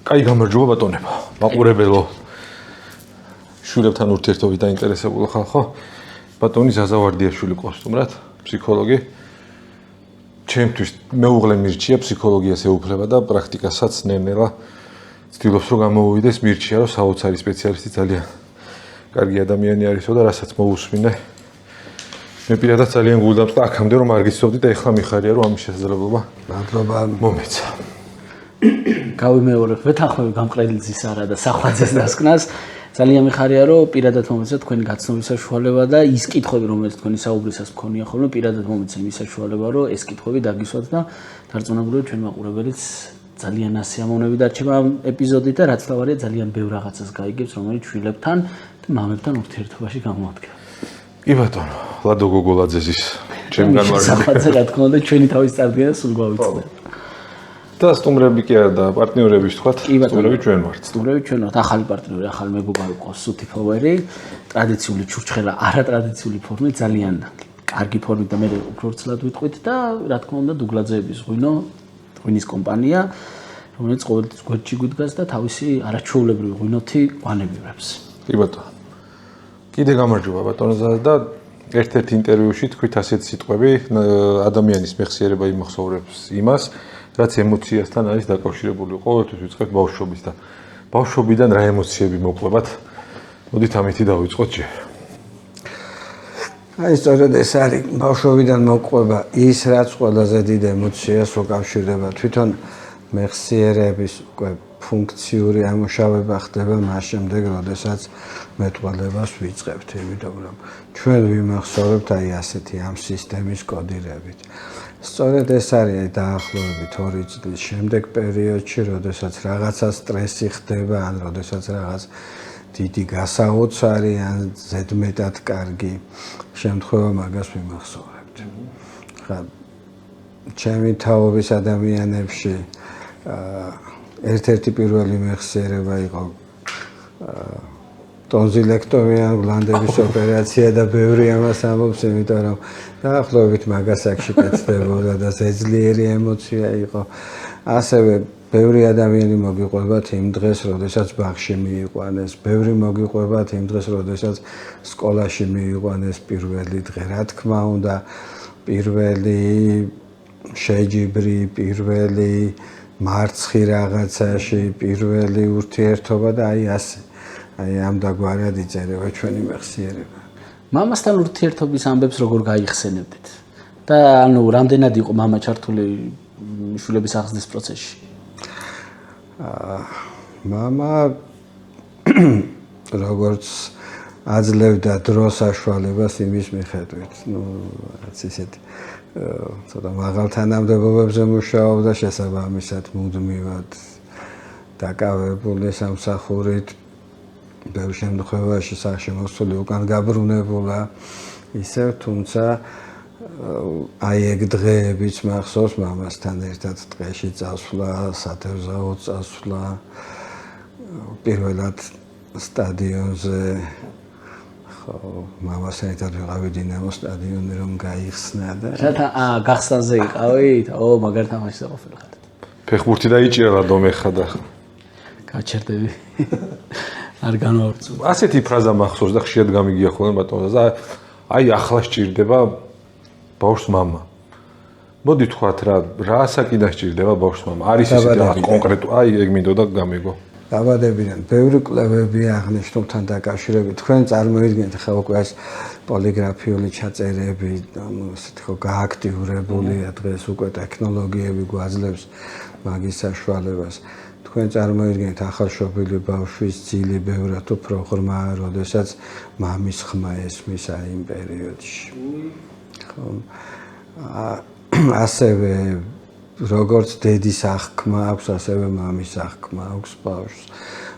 კაი გამარჯობა ბატონებო, მაყურებელო. შვილებთან ურთიერთობით დაინტერესებული ხალხო. ბატონი ზაზავარდიაშვილი კოსტუმრად, ფსიქოლოგი. ჩემთვის მეუღლე მირჩია ფსიქოლოგიას ეუფლება და პრაქტიკასაც ნელ-ნელა ცდილობს რომ გამოვიდეს, მირჩია რომ საოცარი სპეციალისტი ძალიან კარგი ადამიანი არისო და რასაც მოусმინე. მე პირადად ძალიან გულდამწყდა აქამდე რომ არ გიცნობდი და ეხლა მიხარია რომ ამის შესაძლებლობა მადლობა მომეცა. გავიმეორებ ვეთანხმები გამყრელიძის არა და სახვაძეს დასკნას. ძალიან მიხარია რომ პირადად მომეცა თქვენი გაცნობის საშუალება და ის კითხვები რომელიც თქვენი საუბრისას მქონია ხოლმე პირადად მომეცა ის საშუალება რომ ეს კითხვები დაგისვათ და დარწმუნებული ვარ ჩვენ მაყურებელიც ძალიან ასიამოვნები დარჩება ამ ეპიზოდით და რაც თავარია ძალიან ბევრ რაღაცას გაიგებს რომელიც შვილებთან და მამებთან ურთიერთობაში გამოადგება. კი ბატონო, ლადო გოგოლაძეს ჩემგან ვარ. სახვაძე რა თქმა უნდა ჩვენი თავის წარდგენა სულ გავიწევთ. და სტუმრები კი არა და პარტნიორები ვთქვათ, სტუმრები ჩვენ ვართ. სტუმრები ჩვენ ვართ, ახალი პარტნიორი, ახალი მეგობარი ყავს სუთი ფოვერი, ტრადიციული ჩურჩხელა, არატრადიციული ფორმით, ძალიან კარგი ფორმით და მე უფრო ცლად ვიტყვით და რა თქმა უნდა დუგლაძეების ღვინის კომპანია, რომელიც ყოველთვის გვერდში გვიდგას და თავისი არაჩვეულებრივი ღვინოთი გვანებიღებს. კი ბატონო. კიდე გამარჯობა ბატონო და ერთ-ერთ ინტერვიუში თქვით ასეთ სიტყვები, ადამიანის მეხსიერება იმახსოვრებს იმას, რაც ემოციასთან არის დაკავშირებული. ყოველთვის ვიწყებთ ბავშვობის და ბავშვობიდან რა ემოციები მოყვებათ? მოდით ამითი დავიწყოთ ჯერ. აი სწორედ ეს არის ბავშვობიდან მოყვება ის რაც ყველაზე დიდ ემოციას უკავშირდება თვითონ მეხსიერების უკვე ფუნქციური ამუშავება ხდება მას შემდეგ, როდესაც მეტყველებას ვიწყებთ, იმიტომ რომ ჩვენ ვიმახსოვრებთ აი ასეთი ამ სისტემის კოდირებით. სწორედ ეს არის დაახლოებით 2 წლის შემდეგ პერიოდში, როდესაც რაღაცა სტრესი ხდება, ან როდესაც რაღაც დიდი გასაოცარი, ან ზედმეტად კარგი შემთხვევა მაგას ვიმახსოვრებთ. ხა ჩემი თაობის ადამიანებში ერთ-ერთი პირველი მეხსიერება იყო ტონზილექტომია, გლანდების ოპერაცია და ბევრი ამას ამბობს, იმიტომ რომ დაახლოებით მაგას აქ შეკეთდებოდა და ზეძლიერი ემოცია იყო. ასევე ბევრი ადამიანი მოგიყვებათ იმ დღეს, როდესაც ბაღში მიიყვანეს, ბევრი მოგიყვებათ იმ დღეს, როდესაც სკოლაში მიიყვანეს პირველი დღე. რა თქმა უნდა, პირველი შეჯიბრი, პირველი მარცხი რაღაცაში, პირველი ურთიერთობა და აი ასე. აი ამ დაგვარად იწერება ჩვენი მეხსიერება. მამასთან ურთიერთობის ამბებს როგორ გაიხსენებდით? და ანუ რამდენად იყო მამა ჩართული შვილების აღზრდის პროცესში? მამა როგორც აძლევდა დროს საშუალებას იმის მიხედვით, რაც ისეთი ცოტა მაღალ თანამდებობებზე მუშაობდა, შესაბამისად მუდმივად დაკავებული სამსახურით, ბევრ შემთხვევაში საშემოსული უკან გაბრუნებულა, ისევ თუმცა აი ეგ დღეებიც მახსოვს მამასთან ერთად ტყეში წასვლა, სათევზაოდ წასვლა, პირველად სტადიონზე მამასთან ერთად ვიყავი დინამოს სტადიონი რომ გაიხსნა და რათა გახსნაზე იყავით? მაგარ თამაშზე ყოფილიყავით. ფეხბურთი დაიჭირა დომე ხადა. გაჩერდები. არ განვავრცო. ასეთი ფრაზა მახსოვს და ხშირად გამიგია ხოლმე ბატონო და აი ახლა სჭირდება ბავშვს მამა. მოდი თქვათ რა საკიდან სჭირდება ბავშვს მამა? არის ისეთი რაღაც კონკრეტული, აი ეგ მინდოდა გამიგო. დაბადებიდან ბევრი კვლევები აღნიშნულთან დაკავშირებით. თქვენ წარმოიდგინეთ ხა უკვე ეს პოლიგრაფიული ჩაწერები, ასეთი ხო გააქტიურებულია დღეს უკვე ტექნოლოგიები გვაძლევს მაგის საშუალებას. თქვენ წარმოიდგინეთ ახალშობილი ბავშვის ძილი ბევრად უფრო ღრმაა, როდესაც მამის ხმა ესმის აი იმ პერიოდში. ხო. ასევე როგორც დედის აღქმა აქვს, ასევე მამის აღქმა აქვს ბავშვს.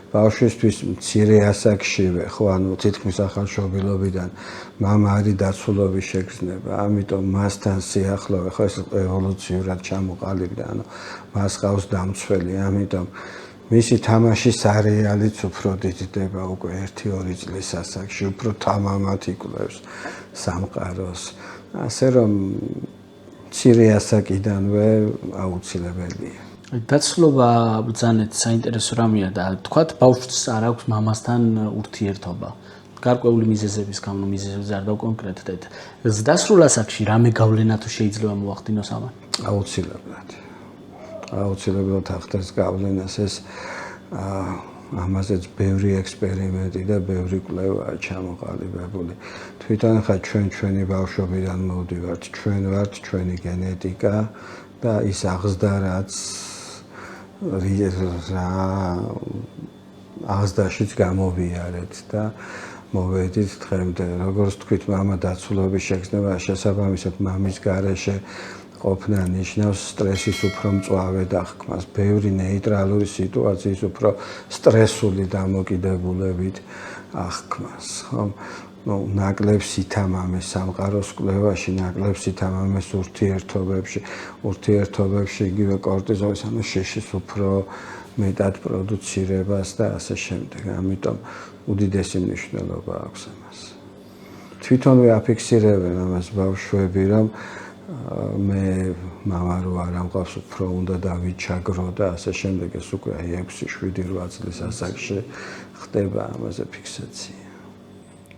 ბავშვისთვის მცირე ასაკშივე, ხო, ანუ თითქმის ახალშობილობიდან მამა არის დაცულობის შეგრძნება, ამიტომ მასთან სიახლოვე, ხო, ეს ევოლუციურად ჩამოყალიბდა, ანუ მას ყავს დამცველი, ამიტომ მისი თამაშის არეალიც უფრო დიდდება უკვე 1-2 წლის ასაკში, უფრო თამამად იკვლევს სამყაროს. ასე რომ მცირე ასაკიდანვე აუცილებელია. დაცლობა ბრძანეთ საინტერესო რამეა და თქვათ ბავშვს არ აქვს მამასთან ურთიერთობა. გარკვეული მიზეზების გამო მიზეზებს არ დავკონკრეტდეთ. ზრდასრულ ასაკში რამე გავლენა თუ შეიძლება მოახდინოს ამან? აუცილებლად ახდენს გავლენას ეს ამაზეც ბევრი ექსპერიმენტი და ბევრი კვლევაა ჩამოყალიბებული. თვითონ ხა ჩვენი ბავშვობიდან მოვდივართ, ჩვენ ვართ ჩვენი გენეტიკა და ის აღზრდა რაც აღზრდაშიც გამოვიარეთ და მოვედით დღემდე. როგორც თქვით, მამა დაცულობის შეგრძნება შესაბამისად მამის გარეშე ყოფნა ნიშნავს სტრესის უფრო მწვავე დახკმას, ბევრი ნეიტრალური სიტუაციის უფრო სტრესული დამოკიდებულებით ახკმას, ხო? ნაკლებ სითამამეს სამყაროს კვლევაში, ნაკლებ სითამამეს ურთიერთობებში იგივე კორტიზოლის, ანუ შიშის უფრო მეტად პროდუცირებას და ასე შემდეგ. ამიტომ უდიდესი მნიშვნელობა აქვს ამას. თვითონვე აფიქსირებენ ამას ბავშვები, რომ მე მამა რო არ ამყავს უფრო უნდა დავიჩაგრო და ასე შემდეგ. ეს უკვე 6-7-8 წლის ასაკში ხდება ამაზე ფიქსაცია.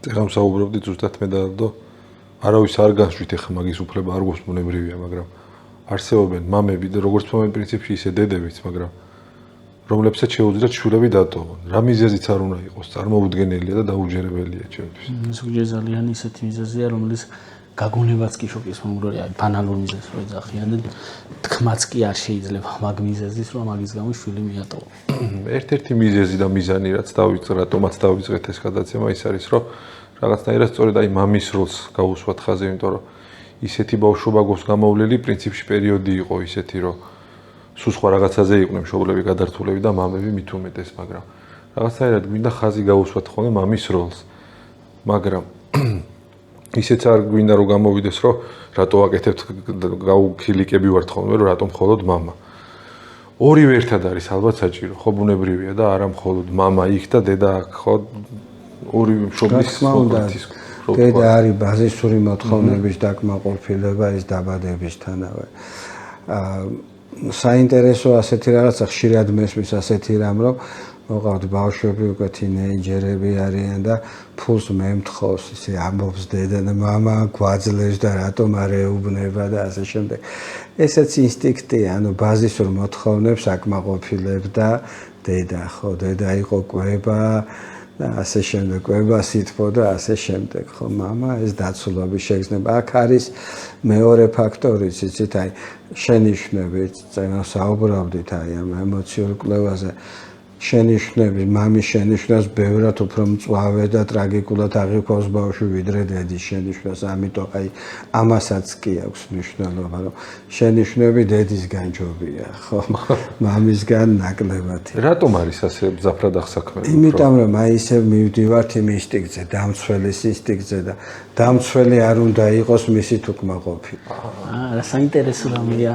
ეხლა საუბრობდით ზუსტად მე და არავის არ განშვით ეხლა მაგის უფლება არ გვაქვს ბუნებრივია, მაგრამ არსებობენ მამები და როგორც მამები პრინციპში ისე დედებიც, მაგრამ რომლებსაც შეუძლიათ შვილები დატოვონ. რა მიზეზიც არ უნდა იყოს, წარმოუდგენელია და დაუჯერებელია ჩემთვის. ზოგჯერ ძალიან ისეთი მიზეზია, რომელიც გაგონებაც კი შოკის მომგვრელი, აი ბანალურ მიზეზს რო ეძახიან და თქმაც კი არ შეიძლება მაგ მიზეზის, რომ მაგის გამო შვილი მიატოვა. ერთ-ერთი მიზეზი და მიზანი რაც დავიწყე, რატომაც დავიწყეთ ეს გადაცემა, ის არის, რომ რაღაცნაირად სწორედ აი მამის როლს გაუსვათ ხაზე, იმიტომ რომ ისეთი ბავშვობა გვაქვს გამოვლელი, პრინციპში პერიოდი იყო ისეთი, რომ სულ სხვა რაღაცაზე იყვნენ მშობლები, გადართულები და მამები მით უმეტეს, მაგრამ რაღაცნაირად გვინდა ხაზი გაუსვათ ხოლმე მამის როლს. მაგრამ ისეც არ გვინდა რომ გამოვიდეს, რომ რატო აკეთებთ გაუქილიკები ვართ ხოლმე, რომ რატომ მხოლოდ მამა. ორივე ერთად არის ალბათ საჭირო, ხო ბუნებრივია და არა მხოლოდ მამა იქ და დედა აქ, ხო ორივე მშობლის მოკლეთის. დედა არის ბაზისური მოთხოვნების დაკმაყოფილება ის დაბადებისთანავე. საინტერესო ასეთი რაღაცა ხშირად მესმის ასეთი რამ, რომ მოყავთ ბავშვები უკვე თინეიჯერები არიან და ფულს მემთხოვს, ისე ამბობს დედა და მამა გვაძლევს და რატომ არ ეუბნება და ასე შემდეგ. ესეც ინსტინქტია, ანუ ბაზისურ მოთხოვნებს აკმაყოფილებდა დედა, ხო, დედა იყო კვება და ასე შემდეგ, კვება სითბო და ასე შემდეგ, ხო, მამა ეს დაცულობის შეგრძნება. აქ არის მეორე ფაქტორიც, იცით, აი შენიშვნები, წინა საუბრობდით აი ამ ემოციურ კვლევაზე. შენიშვნები, მამის შენიშვნას ბევრად უფრო მწვავე და ტრაგიკულად აღიქვავს ბავშვი ვიდრე დედის შენიშვნას, ამიტომ აი ამასაც კი აქვს მნიშვნელობა, რომ შენიშვნები დედისგან ჯობია, ხო, მამისგან ნაკლებად. რატომ არის ასე მძაფრად აღსაქმებელი? იმიტომ რომ აი ისე მივდივართ იმ ინსტინქტზე, დამცველის ინსტინქტზე და დამცველი არ უნდა იყოს მისი თუკმაყოფილი. რა საინტერესო რამეა.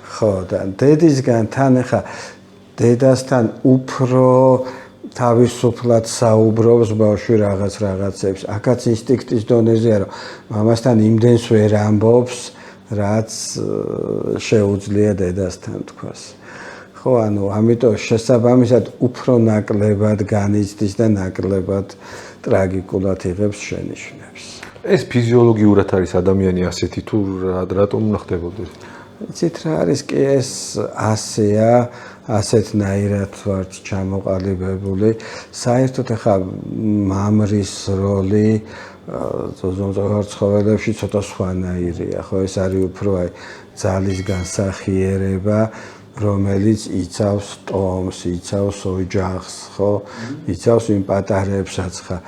ხო, და დედისგან თან ახლა დედასთან უფრო თავისუფლად საუბრობს ბავშვი რაღაცებს. აქაც ინსტინქტის დონეზეა, რომ მამასთან იმდენს ვერ ამბობს, რაც შეუძლია დედასთან თქვას. ხო, ანუ ამიტომ შესაბამისად უფრო ნაკლებად განიცდის და ნაკლებად ტრაგიკულად იღებს შენიშვნებს. ეს ფიზიოლოგიურად არის ადამიანი ასეთი თუ რატომ უნდა ხდებოდეს? იცით რა არის კი ეს ასეა, ასეთნაირად ვართ ჩამოყალიბებული. საერთოდ ახლა მამრის როლი ზოგიერთ ცხოველებში ცოტა სხვანაირია, ხო, ეს არის უფრო აი ძალის განსახიერება, რომელიც იცავს ტომს, იცავს ოჯახს, ხო, იცავს იმ პატარებსაც, ხა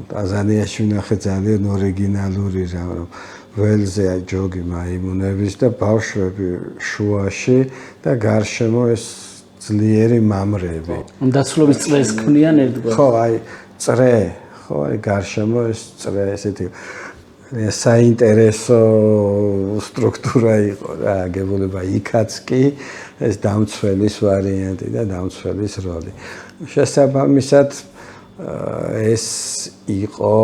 ტანზანიაში ვნახე ძალიან ორიგინალური რამ, რომ ველზე ჯოგი მაიმუნების და ბავშვები შუაში და გარშემო ეს ძლიერი მამრები. დაცულობის წრეს ქმნიან ერთგვარ. ხო, აი წრე, ხო, აი გარშემო ეს წრე ესეთი საინტერესო სტრუქტურა იყო რა, აგებულება იქაც კი ეს დამცველის ვარიანტი და დამცველის როლი. შესაბამისად ეს იყო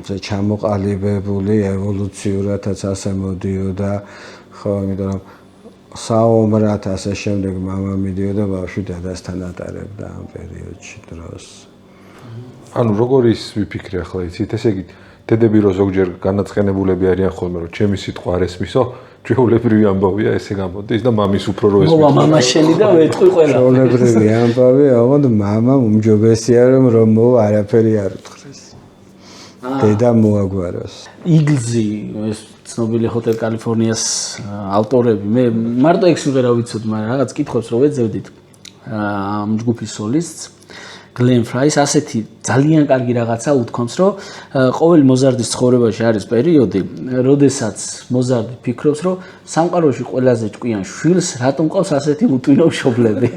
ჩამოყალიბებული ევოლუციურადაც ასე მოდიოდა, ხო, იმიტომ რომ საომრად ასე შემდეგ მამა მიდიოდა ბავშვი დედასთან ატარებდა ამ პერიოდში დროს. ანუ როგორ ის ვიფიქრე ახლა იცით, ესე იგი დედები რო ზოგჯერ განაწყენებულები არიან ხოლმე რომ ჩემი სიტყვა არ ესმისო, ჩვეულებრივი ამბავია ესე გამოდის და მამის უფრო რო ესმის. მოვა მამა შენი და ვეთყვი ყველა. ჩვეულებრივი ამბავია, ოღონდ მამამ უმჯობესია რომ მოვა არაფერი არ უთხრეს. დედა მოაგვაროს. იგლზი ეს ცნობილი ჰოტელ კალიფორნიას ავტორები მე მარტო ექს ვიღერა ვიცოდ, მაგრამ რაღაც კითხვებს რო ვეძებდით ამ ჯგუფის სოლისტს გლენ ფრაის ასეთი ძალიან კარგი რაღაცა უთქვამს, რომ ყოველი მოზარდის ცხოვრებაში არის პერიოდი, როდესაც მოზარდი ფიქრობს, რომ სამყაროში ყველაზე ჭკვიან შვილს რატომ ყავს ასეთი უტვინო მშობლები.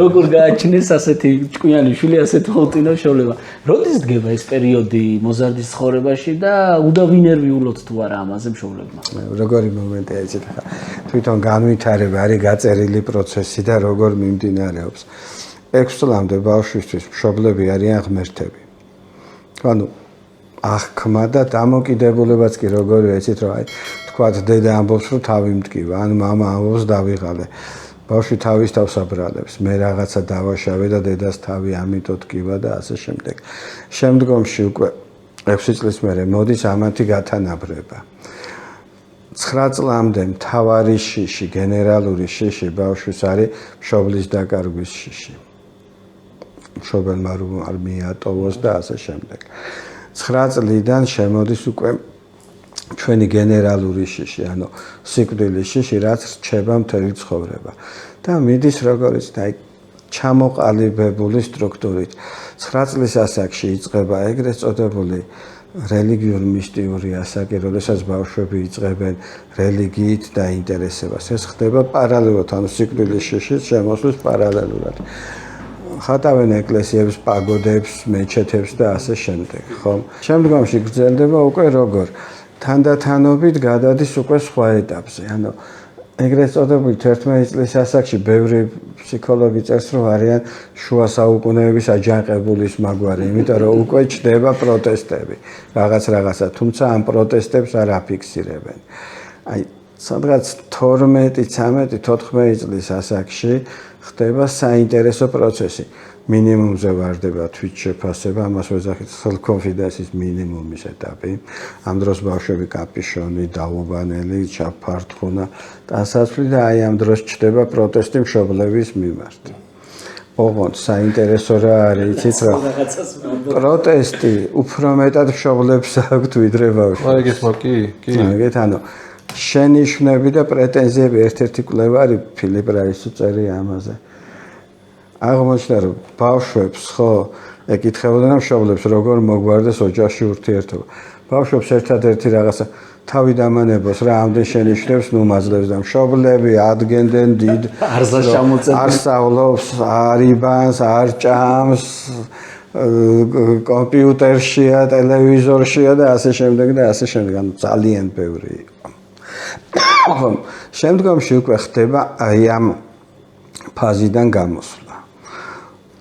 როგორ გააჩნეს ასეთი ჭკვიანი შვილი, ასეთი უტვინო მშობლება. როდის დგება ეს პერიოდი მოზარდის ცხოვრებაში და უდავინერვიულოთ თუ არა ამაზე მშობლებმა? როგორი მომენტია იცით ხა თვითონ განვითარება არის გაწერილი პროცესი და როგორ მიმდინარეობს. 6 წლამდე ბავშვისთვის მშობლები არიან ღმერთები. ანუ აღქმა და დამოკიდებულებაც კი როგორია იცით რომ აი თქვათ დედა ამბობს რომ თავი მტკივა, ან მამა ამბობს დავიღალე. ბავშვი თავის თავს აბრალებს, მე რაღაცა დავაშავე და დედას თავი ამიტომ ტკივა და ასე შემდეგ. შემდგომში უკვე 6 წლის მერე მოდის ამათი გათანაბრება. 9 წლამდე მთავარი შიში, გენერალური შიში ბავშვის არის მშობლის დაკარგვის შიში. მშობელმა რომ არ მიატოვოს და ასე შემდეგ. 9 წლიდან შემოდის უკვე ჩვენი გენერალური შიში, ანუ სიკვდილის შიში, რაც რჩება მთელი ცხოვრება. და მიდის როგორც აი ჩამოყალიბებული სტრუქტურით. 9 წლის ასაკში იწყება ეგრეთ წოდებული რელიგიური მისტიური ასაკი, როდესაც ბავშვები იწყებენ რელიგიით დაინტერესებას. ეს ხდება პარალელურად, ანუ სიკვდილის შიშის შემოსვლის პარალელურად. ხატავენ ეკლესიებს, პაგოდებს, მეჩეთებს და ასე შემდეგ, ხო? შემდგომში გრძელდება უკვე როგორ? თანდათანობით გადადის უკვე სხვა ეტაპზე. ანუ ეგრეთ წოდებული 11 წლის ასაკში ბევრი ფსიქოლოგი წერს, რომ არიან შუა საუკუნეების აჯანყებულის მაგვარი, იმიტომ რომ უკვე ჩდება პროტესტები, რაღაცა, თუმცა ამ პროტესტებს არ აფიქსირებენ. აი, სადღაც 12, 13, 14 წლის ასაკში ხდება საინტერესო პროცესი. მინიმუმზე ვარდება თვითშეფასება, ამას ვეძახით self-confidence-ის მინიმუმის ეტაპი. ამ დროს ბავშვები კაპიშონი, დაუბანელი, ჩაფართხუნა, ტანსაცმლი და აი ამ დროს ჩდება პროტესტი მშობლების მიმართ. ოღონდ საინტერესო რა არის, იცით რა? პროტესტი უფრო მეტად მშობლებს აქვთ ვიდრე ბავშვებს. ეგეც კი. ეგეთ ანუ შენიშვნები და პრეტენზიები ერთ-ერთი კვლევა არის ფილიპ რაისი წერია ამაზე. აღმოჩნდა რომ ბავშვებს ხო ეკითხებოდნენ მშობლებს როგორ მოგვარდეს ოჯახში ურთიერთობა. ბავშვებს ერთადერთი რაღაცა თავი დამანებოს რა ამდენ შენიშვნებს ნუ მაძლევს და მშობლები ადგენდნენ დიდ არზას ჩამოწევს, არ სწავლობს, არ იბანს, არ ჭამს, კომპიუტერშია, ტელევიზორშია და ასე შემდეგ და ასე შემდეგ. ანუ ძალიან ბევრი იყო. შემდგომში უკვე ხდება აი ამ ფაზიდან გამოსვლა.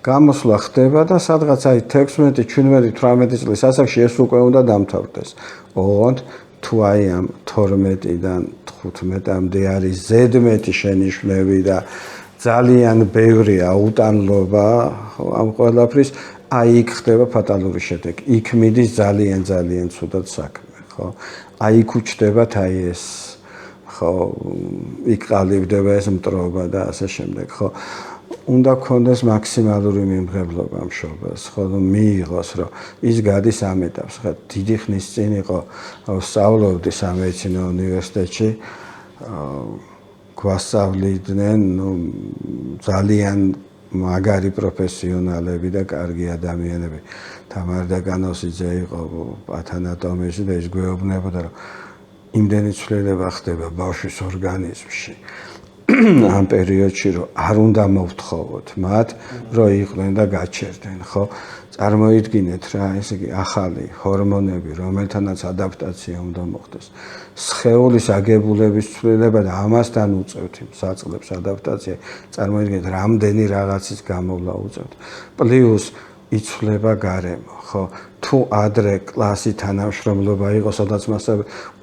გამოსვლა ხდება და სადღაც აი 16, 17, 18 წლის ასაკში ეს უკვე უნდა დამთავრდეს. ოღონდ თუ აი ამ 12-დან 15-მდე არის ზედმეტი შენიშვნები და ძალიან ბევრი აუტანლობა ამ ყველაფრის, აი იქ ხდება ფატალური შედეგი. იქ მიდის ძალიან ცუდად საქმე, ხო? აი იქ უჩნდებათ აი ეს ხო იქ ყალიბდება ეს მტრობა და ასე შემდეგ, ხო? უნდა გქონდეს მაქსიმალური მიმღებლობა მშობელს, ხო, მიიღოს, რომ ის გადის ამ ეტაპს. ხა დიდი ხნის წინ იყო სწავლობდი სამედიცინო უნივერსიტეტში, გვასწავლიდნენ, ძალიან მაგარი პროფესიონალები და კარგი ადამიანები. თამარ დაგანოსიძე იყო პათანატომიაში და ის გვეუბნებოდა, რომ იმდენი ცვლილება ხდება ბავშვის ორგანიზმში. ამ პერიოდში რომ არ უნდა მოვთხოვოთ მათ, რომ იყვნენ და გაჩერდნენ, ხო? წარმოიდგინეთ რა, ესე იგი ახალი ჰორმონები, რომელთანაც ადაპტაცია უნდა მოხდეს. სხეულის აგებულების ცვლილება და ამასთან უწევთ იმ საწყლებს ადაპტაცია. წარმოიდგინეთ, რამდენი რაღაცის გამოვლა უწევთ. პლუს იცვლება გარემო, ხო? თუ ადრე კლასი თანამშრომლობა იყო, სადაც მასე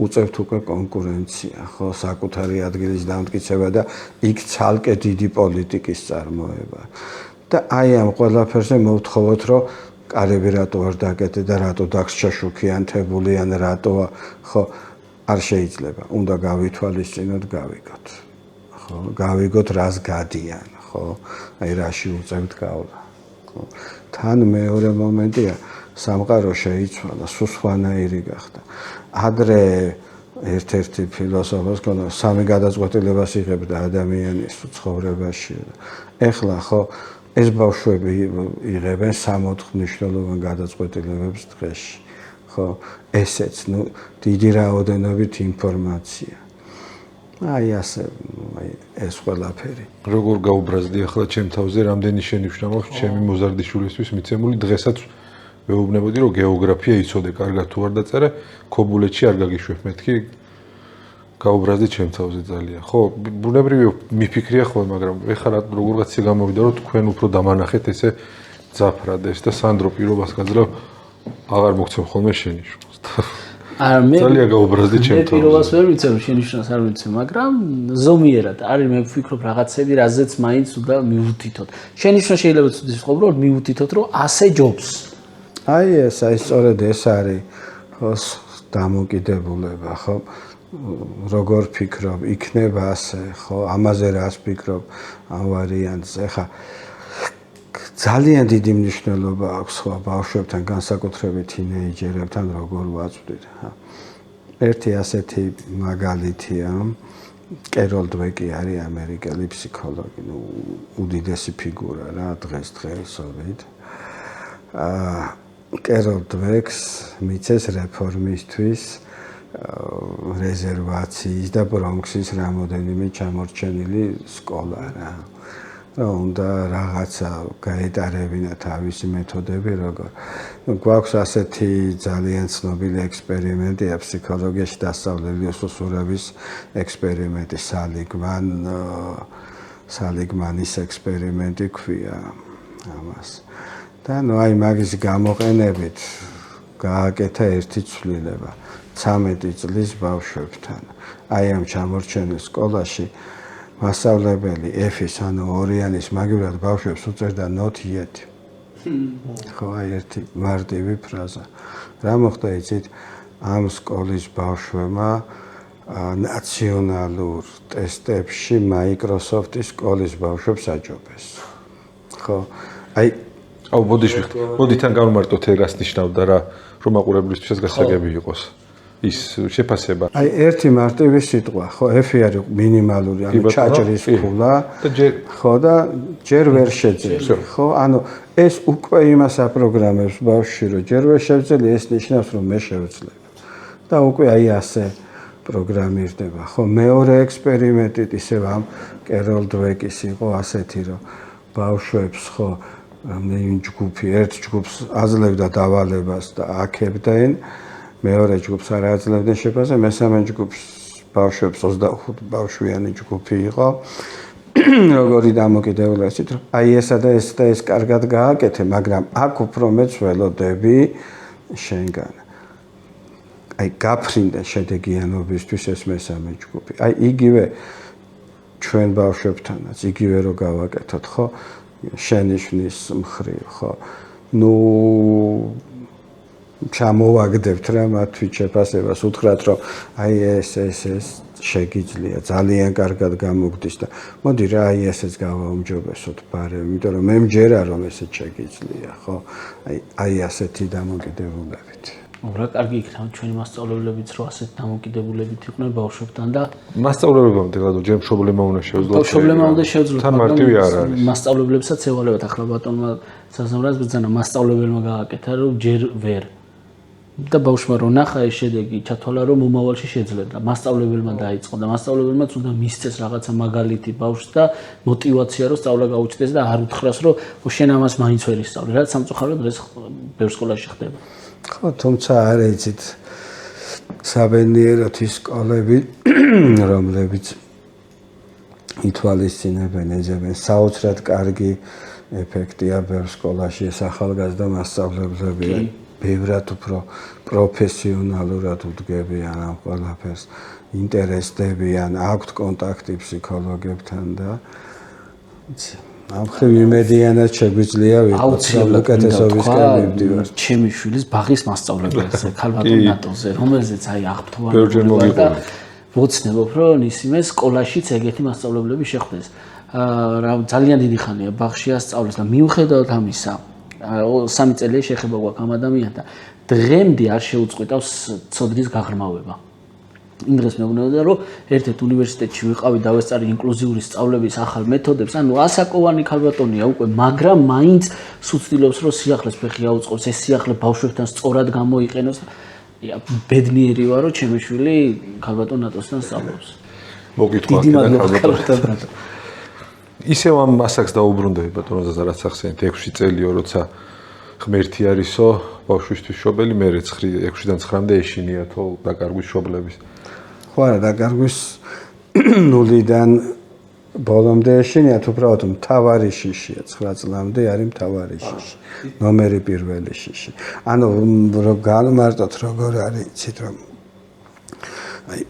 უწევთ უკვე კონკურენცია, ხო, საკუთარი ადგილის დამტკიცება და იქ ცალკე დიდი პოლიტიკის წარმოება. და აი ამ ყველაფერზე მოვთხოვოთ, რომ კარები რატო არ დაკეთე და რატო დაგსჩა შუქიანთებული ან რატოა, ხო, არ შეიძლება. უნდა გავითვალისწინოთ, გავიგოთ. ხო, გავიგოთ რას გადიან, ხო? აი რაში უწევთ გავლა. ხო? თან მეორე მომენტია სამყარო შეიცვალა, სულ სხვანაირი გახდა. ადრე ერთ-ერთი ფილოსოფოს ქონდა სამი გადაწყვეტილებას იღებდა ადამიანის ცხოვრებაში. ეხლა ხო ეს ბავშვები იღებენ 60 მნიშვნელოვან გადაწყვეტილებებს დღეში. ხო, ესეც, ნუ დიდი რაოდენობით ინფორმაცია. აი ასე, აი ეს ყველაფერი. როგორ გაუბრაზდი ახლა ჩემ თავზე, რამდენი შენიშვნა მაქვს ჩემი მოზარდიშვილისთვის მიცემული დღესაც ვეუბნებოდი, რომ გეოგრაფია იცოდე, კარგად თუ არ დაწერე, ქობულეთში არ გაგიშვებ მეთქი. გაუბრაზდი ჩემ თავზე ძალიან. ხო, ბუნებრივია მიფიქრია ხოლმე, მაგრამ ეხლა როგორღაც ისე გამოვიდა, რომ თქვენ უფრო დამანახეთ ესე ძაფრად ეს და სანდრო პირობას გაძლევ აღარ მოგცემ ხოლმე შენიშვნას. არა მე ძალიან გაუბრაზდი ჩემ მე თავზე. პირობას ვერ ვიცემ შენიშვნას არ ვიცემ, მაგრამ ზომიერად არის მე ვფიქრობ რაღაცები, რაზეც მაინც უნდა მივუთითოთ. შენიშვნა შეიძლება ცუდის ყოფილიყო, რომ მივუთითოთ, რომ ასე ჯობს. აი ეს, აი სწორედ ეს არის ხო დამოკიდებულება, ხო? როგორ ფიქრობ, იქნება ასე, ხო? ამაზე რას ფიქრობ ამ ვარიანტზე? ხა ძალიან დიდი მნიშვნელობა აქვს ხო ბავშვებთან, განსაკუთრებით თინეიჯერებთან როგორ ვაწვდით. ერთი ასეთი მაგალითია, კეროლ დვეკი არის ამერიკელი ფსიქოლოგი, ნუ უდიდესი ფიგურა რა დღესდღეობით. კეროლ დვეკს მიცეს რეფორმისთვის რეზერვაციის და ბრონქსის რამოდენიმე ჩამორჩენილი სკოლა რა. უნდა რაღაცა გაეტარებინა თავისი მეთოდები როგორ. გვაქვს ასეთი ძალიან ცნობილი ექსპერიმენტია ფსიქოლოგიაში დასავლელი უსუსურების ექსპერიმენტი სალიგმანის ექსპერიმენტი ქვია ამას. და ნუ აი მაგის გამოყენებით გააკეთა ერთი ცვლილება 13 წლის ბავშვებთან. აი ამ ჩამორჩენილ სკოლაში მასწავლებელი F-ის ანუ ორიანის მაგივრად ბავშვებს უწერდა not yet. ხო, აი ერთი მარტივი ფრაზა. რა მოხდა იცით? ამ სკოლის ბავშვებმა ნაციონალურ ტესტებში Microsoft-ის სკოლის ბავშვებს აჯობეს. ხო, აი აუ მოდი თან გავმარტოთ რას ნიშნავდა რა, რომ მაყურებლისთვისაც გასაგები იყოს. ის შეფასება. აი ერთი მარტივი სიტყვა, ხო, F-ი არის მინიმალური, ანუ ჩაჭრის ფულა. ხო და ჯერ ვერ შეძლო. ხო, ანუ ეს უკვე იმას აპროგრამებს ბავშვში, რომ ჯერ ვერ შევძლი, ეს ნიშნავს, რომ მე შევძლებ. და უკვე აი ასე პროგრამირდება. ხო, მეორე ექსპერიმენტით ისევ ამ კეროლ დვეკის იყო ასეთი, რომ ბავშვებს ხო რამდენი ჯგუფი, ერთ ჯგუფს აძლევდა დავალებას და აქებდნენ. მეორე ჯგუფს არ აძლევდნენ შეფასებას, მესამე ჯგუფს ბავშვებს 25 ბავშვიანი ჯგუფი იყო. როგორი დამოკიდებულება ისეთ, რომ აი ესა და ეს და ეს კარგად გააკეთე, მაგრამ აქ უფრო მეც ველოდები შენგან. აი გაფრინდა შედეგიანობისთვის ეს მესამე ჯგუფი. აი იგივე ჩვენ ბავშვებთანაც იგივე რო გავაკეთოთ, ხო? შენიშვნის მხრივ, ხო? ნუ ჩამოვაგდებთ რა მათთვის შეფასებას, უთხრათ რომ აი ეს შეგიძლია, ძალიან კარგად გამოგდის და მოდი რა აი ესეც გავაუმჯობესოთ ბარემ, იმიტომ რომ მე მჯერა რომ ესეც შეგიძლია, ხო? აი ასეთი დამოკიდებულებით. რა კარგი იქნება ჩვენი მასწავლებლებიც რო ასეთ დამოკიდებულებით იყვნენ ბავშვებთან და მასწავლებლებამდე რადგან ჯერ პრობლემა უნდა შევძლოთ. პრობლემა უნდა შევძლოთ. თან მარტივი არ არის. მასწავლებლებსაც ევალებათ ახლა ბატონმა საზამრას ბრძანა მასწავლებელმა გააკეთა რომ ჯერ ვერ და ბავშვმა რო ნახა ეს შედეგი, ჩათვალა რომ მომავალში შეძლება. მასწავლებელმა დაიწყო და მასწავლებელმაც უნდა მისცეს რაღაცა მაგალითი ბავშვს და мотиваცია რომ სწავლა გაუჩნდეს და არ უთხრას რომ შენ ამას მაინც ვერ ისწავლე. რაც სამწუხაროდ დღეს ბევრ სკოლაში ხდება. ხო, თუმცა არ იცით საბედნიეროდ ის სკოლები, რომლებიც ითვალისწინებენ, ეძებენ საოცრად კარგი ეფექტია ბევრ სკოლაში ეს ახალგაზრდა მასწავლებლები ბევრად უფრო პროფესიონალურად უდგებიან ამ ყველაფერს, ინტერესდებიან, აქვთ კონტაქტი ფსიქოლოგებთან და ამ ხრივ იმედიანად შეგვიძლია ვიყოთ უკეთესობისკენ მივდივართ. ჩემი შვილის ბაღის მასწავლებელზე, ქალბატონ ნატოზე, რომელზეც აღფრთოვანებული და ვოცნებობ, რომ ისინი სკოლაშიც ეგეთი მასწავლებლები შეხვდეს. ძალიან დიდი ხანია ბაღში ასწავლის და მიუხედავად ამისა, 3 წელი შეხება გვაქვს ამ ადამიანთან. დღემდე არ შეუწყვეტავს ცოდნის გაღრმავება. იმ დღეს მეუბნებოდა, რომ ერთ-ერთ უნივერსიტეტში ვიყავი და ვესწარი ინკლუზიური სწავლების ახალ მეთოდებს, ანუ ასაკოვანი ქალბატონია უკვე, მაგრამ მაინც სუცდილობს, რომ სიახლეს ფეხი აუწყობს, ეს სიახლე ბავშვებთან სწორად გამოიყენოს. ბედნიერი ვარ, რომ ჩემი შვილი ქალბატონ ნატოსთან სწავლობს. მოგითხრა ქალბატონ. ისევ ამ ასაკს დაუბრუნდები ბატონო ზაზა, რაც ახსენეთ 6 წელიო, როცა ღმერთი არისო, ბავშვისთვის შობელი, მე 6-დან 9-მდე ეშინიათო დაკარგვის შობლების. ხო არა, დაკარგვის 0-დან ბოლომდე ეშინიათ, უბრალოდ მთავარი შიშია, 9 წლამდე არის მთავარი შიში, ნომერი პირველი შიში. ანუ რომ განმარტოთ როგორ არის, იცით რომ აი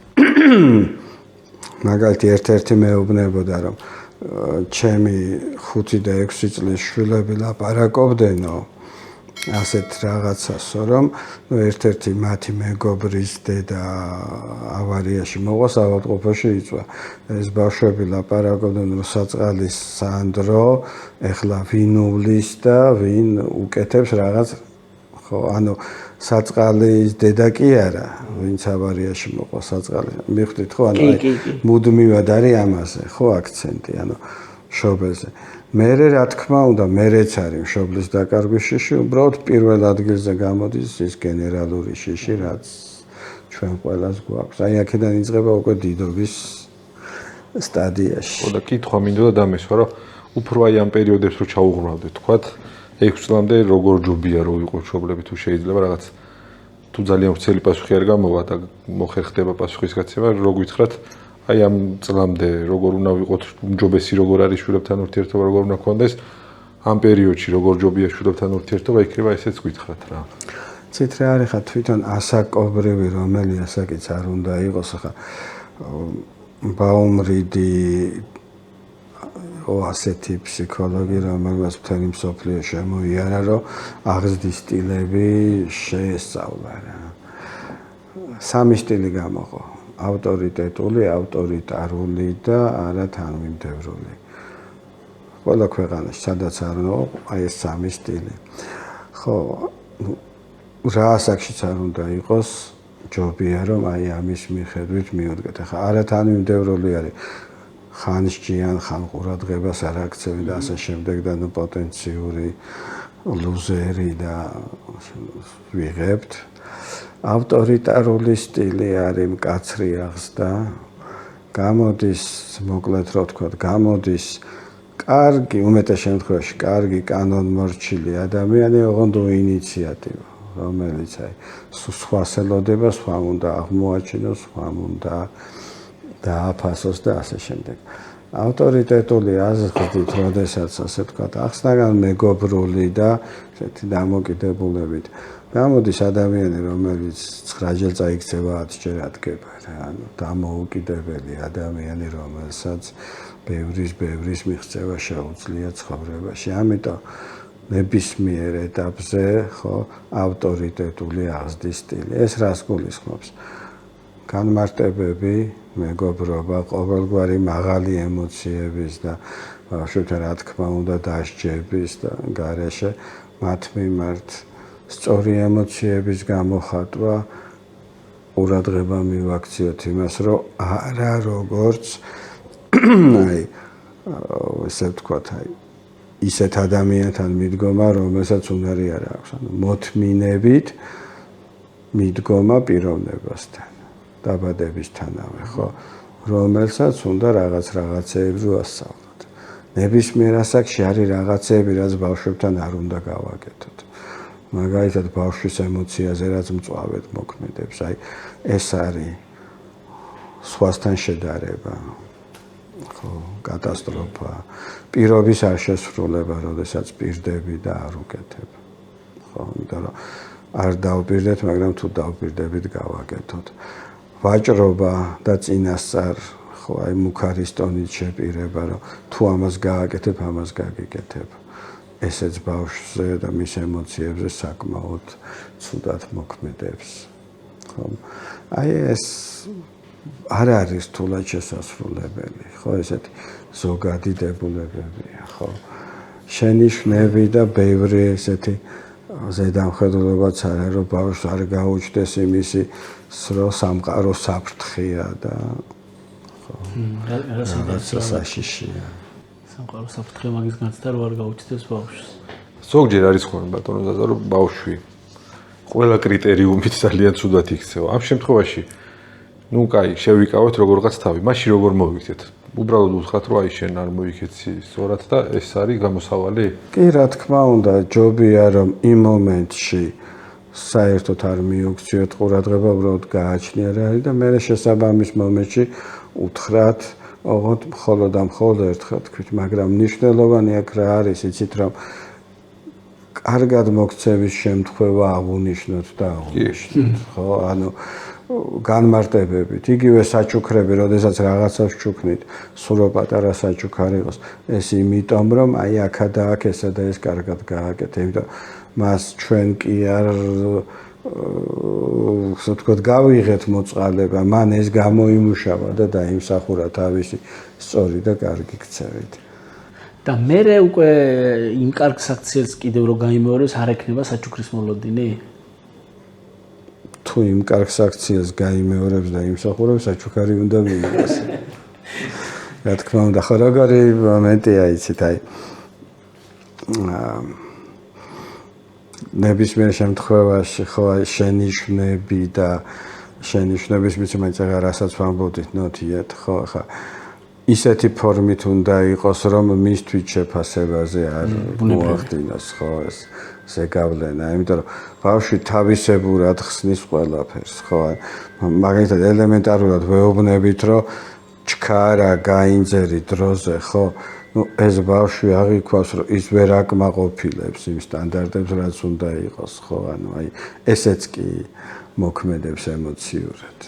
მაგალითად ერთ-ერთი მეუბნებოდა რომ ჩემი 5 და 6 წლის შვილები ლაპარაკობდნო ასეთ რაღაცასო რომ ერთ-ერთი მათი მეგობრის დედა ავარიაში მოყვა, საავადმყოფოში იწვა. ეს ბავშვები ლაპარაკობდნენ რომ საწყალის სანდრო ეხლა ვინ უვლის და ვინ უკეთებს რაღაც ხო ანუ საწყალის დედა კი არა, ვინც ავარიაში მოყვა საწყალი. მიხვდით ხო ანუ მუდმივად არის ამაზე, ხო აქცენტი, ანუ შობელზე. მერე რა თქმა უნდა, მერეც არის მშობლის დაკარგვის შიში, უბრალოდ პირველ ადგილზე გამოდის ის გენერალური შიში, რაც ჩვენ ყველას გვაქვს. აი აქედან იწყება უკვე დიდობის სტადიაში. ხო და კითხვა მინდოდა დამესვა, რომ უფრო აი ამ პერიოდებს რო ჩაუღრმავდეთ, თქვათ 6 წლამდე როგორ ჯობია რო იყო მშობლები, თუ შეიძლება რაღაც თუ ძალიან ვრცელი პასუხი არ გამოვა და მოხერხდება პასუხის გაცემა, რო გითხრათ აი ამ წლამდე როგორ უნდა ვიყოთ უმჯობესი როგორ არის შვილებთან ურთიერთობა როგორ უნდა გქონდეს ამ პერიოდში როგორ ჯობია შვილებთან ურთიერთობა იქნება ესეც გითხრათ რა. ცით რა არის ხა თვითონ ასაკობრივი რომელი ასაკიც არ უნდა იყოს ხა ბაუმრიდი ასეთი ფსიქოლოგი რომელსაც მთელი მსოფლიო შემოიარა რომ აღზრდის სტილები შეესწავლა რა. 3 სტილი გამოყო. ავტორიტეტული, ავტორიტარული და არა თანმიმდევრული. ყველა ქვეყანაში სადაც არ უნდა აი ეს 3 სტილი. ხო, რა ასაკშიც არ უნდა იყოს ჯობია რომ აი ამის მიხედვით მიუდგეთ. ახლა არა თანმიმდევრული არის ხანსჯიან, ხანყურადღებას არ აქცევენ და ასე შემდეგ და ნუ პოტენციური ლუზერი და ვიღებთ. ავტორიტარული სტილი არის მკაცრი აღზრდა. გამოდის, მოკლედ რო ვთქვათ, გამოდის კარგი, უმეტეს შემთხვევაში კარგი კანონმორჩილი ადამიანი, ოღონდ ინიციატივა, რომელიც აი სხვას ელოდება, სხვამ უნდა აღმოაჩინოს, სხვამ უნდა დააფასოს და ასე შემდეგ. ავტორიტეტული აზრით, როდესაც ასე ვთქვათ, ახსნაგან მეგობრული და ესეთი დამოკიდებულებით გამოდის ადამიანი, რომელიც 9 ჯერ წაიქცევა 10 ჯერ ადგება რა, ანუ დამოუკიდებელი ადამიანი, რომელსაც ბევრის მიღწევა შეუძლია ცხოვრებაში. ამიტომ ნებისმიერ ეტაპზე ხო ავტორიტეტული აღზრდის სტილი. ეს რას გულისხმობს? განმარტებები, მეგობრობა, ყოველგვარი მაღალი ემოციების და ბავშვებთან რა თქმა უნდა დასჯების და გარეშე მათ მიმართ სწორი ემოციების გამოხატვა, ყურადღება მივაქციოთ იმას, რომ არა როგორც აი ესე ვთქვათ, აი ისეთ ადამიანთან მიდგომა, რომელსაც უნარი არ აქვს, ანუ მოთმინებით მიდგომა პიროვნებასთან, დაბადებისთანავე, ხო, რომელსაც უნდა რაღაცეებს ვასწავლოთ. ნებისმიერ ასაკში არის რაღაცეები, რაც ბავშვებთან არ უნდა გავაკეთოთ. მაგალითად ბავშვის ემოციაზე რაც მწვავედ მოქმედებს, აი ეს არის სხვასთან შედარება. ხო, კატასტროფა, პირობის არ შესრულება, როდესაც პირდები და არ უკეთებ. ხო, იმიტომ რომ არ დავპირდეთ, მაგრამ თუ დავპირდებით გავაკეთოთ. ვაჭრობა და წინასწარ, ხო, აი მუქარის ტონით შეპირება, რომ თუ ამას გააკეთებ, ამას გაგიკეთებ. ესეც ბავშვზე და მის ემოციებზე საკმაოდ ცუდად მოქმედებს. ხო, აი ეს არ არის რთულად შესასრულებელი, ხო, ესეთი ზოგადი დებულებებია, ხო. შენიშვნები და ბევრი ესეთი ზედამხედველობაც არა, რომ ბავშვს არ გაუჩნდეს იმისი, რომ სამყარო საფრთხეა და ხო, რაღაცა საშიშია. სამყარო საფრთხე მაგის განცდა რომ არ გაუჩნდეს ბავშვს. ზოგჯერ არის ხოლმე ბატონო ზაზა, რომ ბავშვი ყველა კრიტერიუმით ძალიან ცუდად იქცევა. ამ შემთხვევაში ნუ კაი, შევიკავოთ როგორღაც თავი, მაშინ როგორ მოვიქცეთ? უბრალოდ უთხრათ, რომ აი შენ არ მოიქეცი სწორად და ეს არის გამოსავალი? კი, რა თქმა უნდა, ჯობია რომ იმ მომენტში საერთოდ არ მიუქციოთ ყურადღება, უბრალოდ გააჩნია რა არის და მე შესაბამის მომენტში უთხრათ, ოღონდ მხოლოდ და მხოლოდ ერთხელ თქვით, მაგრამ მნიშვნელოვანი აქ რა არის, იცით რომ კარგად მოქცევის შემთხვევა აღუნიშნოთ და აღუნიშნოთ, ხო? ანუ განმარტებებით, იგივე საჩუქრები, როდესაც რაღაცას ჩუქნით, სულ პატარა საჩუქარი იყოს, ეს იმიტომ რომ აი აქა და აქ ესა და ეს კარგად გააკეთე, იმიტომ მას ჩვენ კი არ ასე ვთქვათ, გავიღეთ მოწყალება, მან ეს გამოიმუშავა და დაიმსახურა თავისი სწორი და კარგი ქცევით. და მე უკვე იმ კარგ საქციელს კიდევ რო გაიმეორებს, არ ექნება საჩუქრის მოლოდინი? თუ იმ კარგ საქციელს გაიმეორებს და იმსახურებს, საჩუქარი უნდა მიიღოს. რა თქმა უნდა, ხო როგორი მომენტია იცით, აი ნებისმიერ შემთხვევაში ხო შენიშვნები და შენიშვნების მიცი მაინც რასაც ვამბობთ ნოტიეთ, ხო ხა ისეთი ფორმით უნდა იყოს, რომ მისთვის შეფასებაზე არ მოახდინოს, ხო ეს ზეგავლენა, იმიტომ რომ ბავშვი თავისებურად ხსნის ყველაფერს, ხო მაგალითად ელემენტარულად ვეუბნებით, რომ ჩქარა გაინძერი დროზე, ხო ну ეს ბავშვი აღიქვას რომ ის ვერ აკმაყოფილებს იმ სტანდარტებს რაც უნდა იყოს ხო ანუ აი ესეც კი მოქმედებს ემოციურად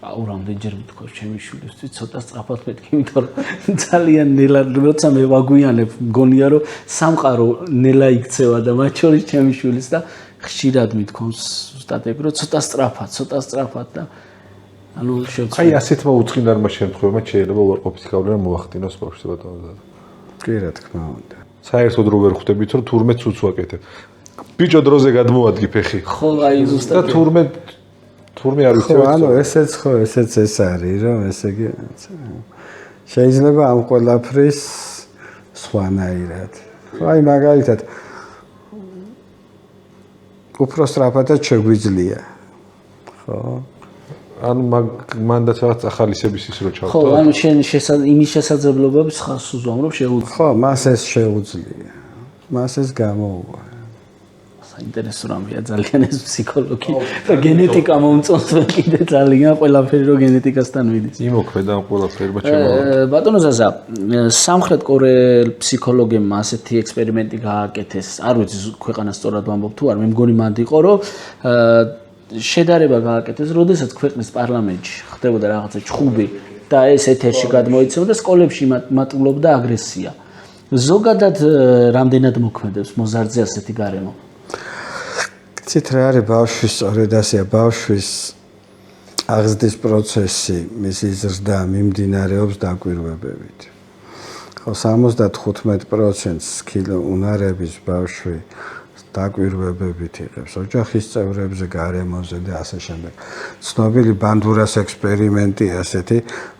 აუ რამდენჯერ ვთქვა ჩემი შვილისთვის ცოტა სწრაფად მეთქი იმიტომ რომ ძალიან ნელა როცა მე ვაგვიანებ მგონია რომ სამყარო ნელა იქცევა და მათ შორის ჩემი შვილის და ხშირად მithქვამს სტატები რომ ცოტა სწრაფად და ანუ შევწყვეტ აი ასეთმა უცხინარმა შემთხვევებმა შეიძლება უარყოფითი გავლენა მოახდინოს ბავშვზე ბატონო კი რა თქმა უნდა საერთოდ რო ვერ ხვდებით რომ თურმე ცუც ვაკეთებ ბიჭო დროზე გადმოადგი ფეხი ხო აი ზუსტად და თურმე არ ვიცი ანუ ესეც ეს არის რომ ესე იგი შეიძლება ამ ყველაფრის სხვანაირად ხო აი მაგალითად უფრო სწრაფადაც შეგვიძლია ხო ანუ მანდაც რაღაც ახალისების ის რო ჩავთვალე. ხო, ანუ შენ იმის შესაძლებლობებს ხას უზვამ რომ შეუძლია. ხო, მას ეს შეუძლია. მას ეს გამოუვა. საინტერესო რამეა ძალიან ეს ფსიქოლოგი და გენეტიკა მომწონს კიდე ძალიან ყველაფერი რო გენეტიკასთან მიდის. იმოქმედა ამ ყველაფერმა ჩემო. ბატონო ზაზა, სამხრეთ კორეელ ფსიქოლოგებმა ასეთი ექსპერიმენტი გააკეთეს. არ ვიცი ქვეყანას სწორად ვამბობ თუ არ, მე მგონი მანდ იყო რომ შედარება გააკეთეს, როდესაც ქვეყნის პარლამენტში ხდებოდა რაღაცა ჩხუბი და ეს ეთერში გადმოიცემოდა და სკოლებში მატულობდა აგრესია. ზოგადად რამდენად მოქმედებს მოზარდზე ასეთი გარემო? გიცით რა არის ბავშვის სწორედ ასეა ბავშვის აღზრდის პროცესი, მისი ზრდა მიმდინარეობს დაკვირვებებით. ხო 75% უნარების ბავშვი დაკვირვებებით იღებს ოჯახის წევრებზე, გარემოზე და ასე შემდეგ. ცნობილი ბანდურას ექსპერიმენტი ასეთი,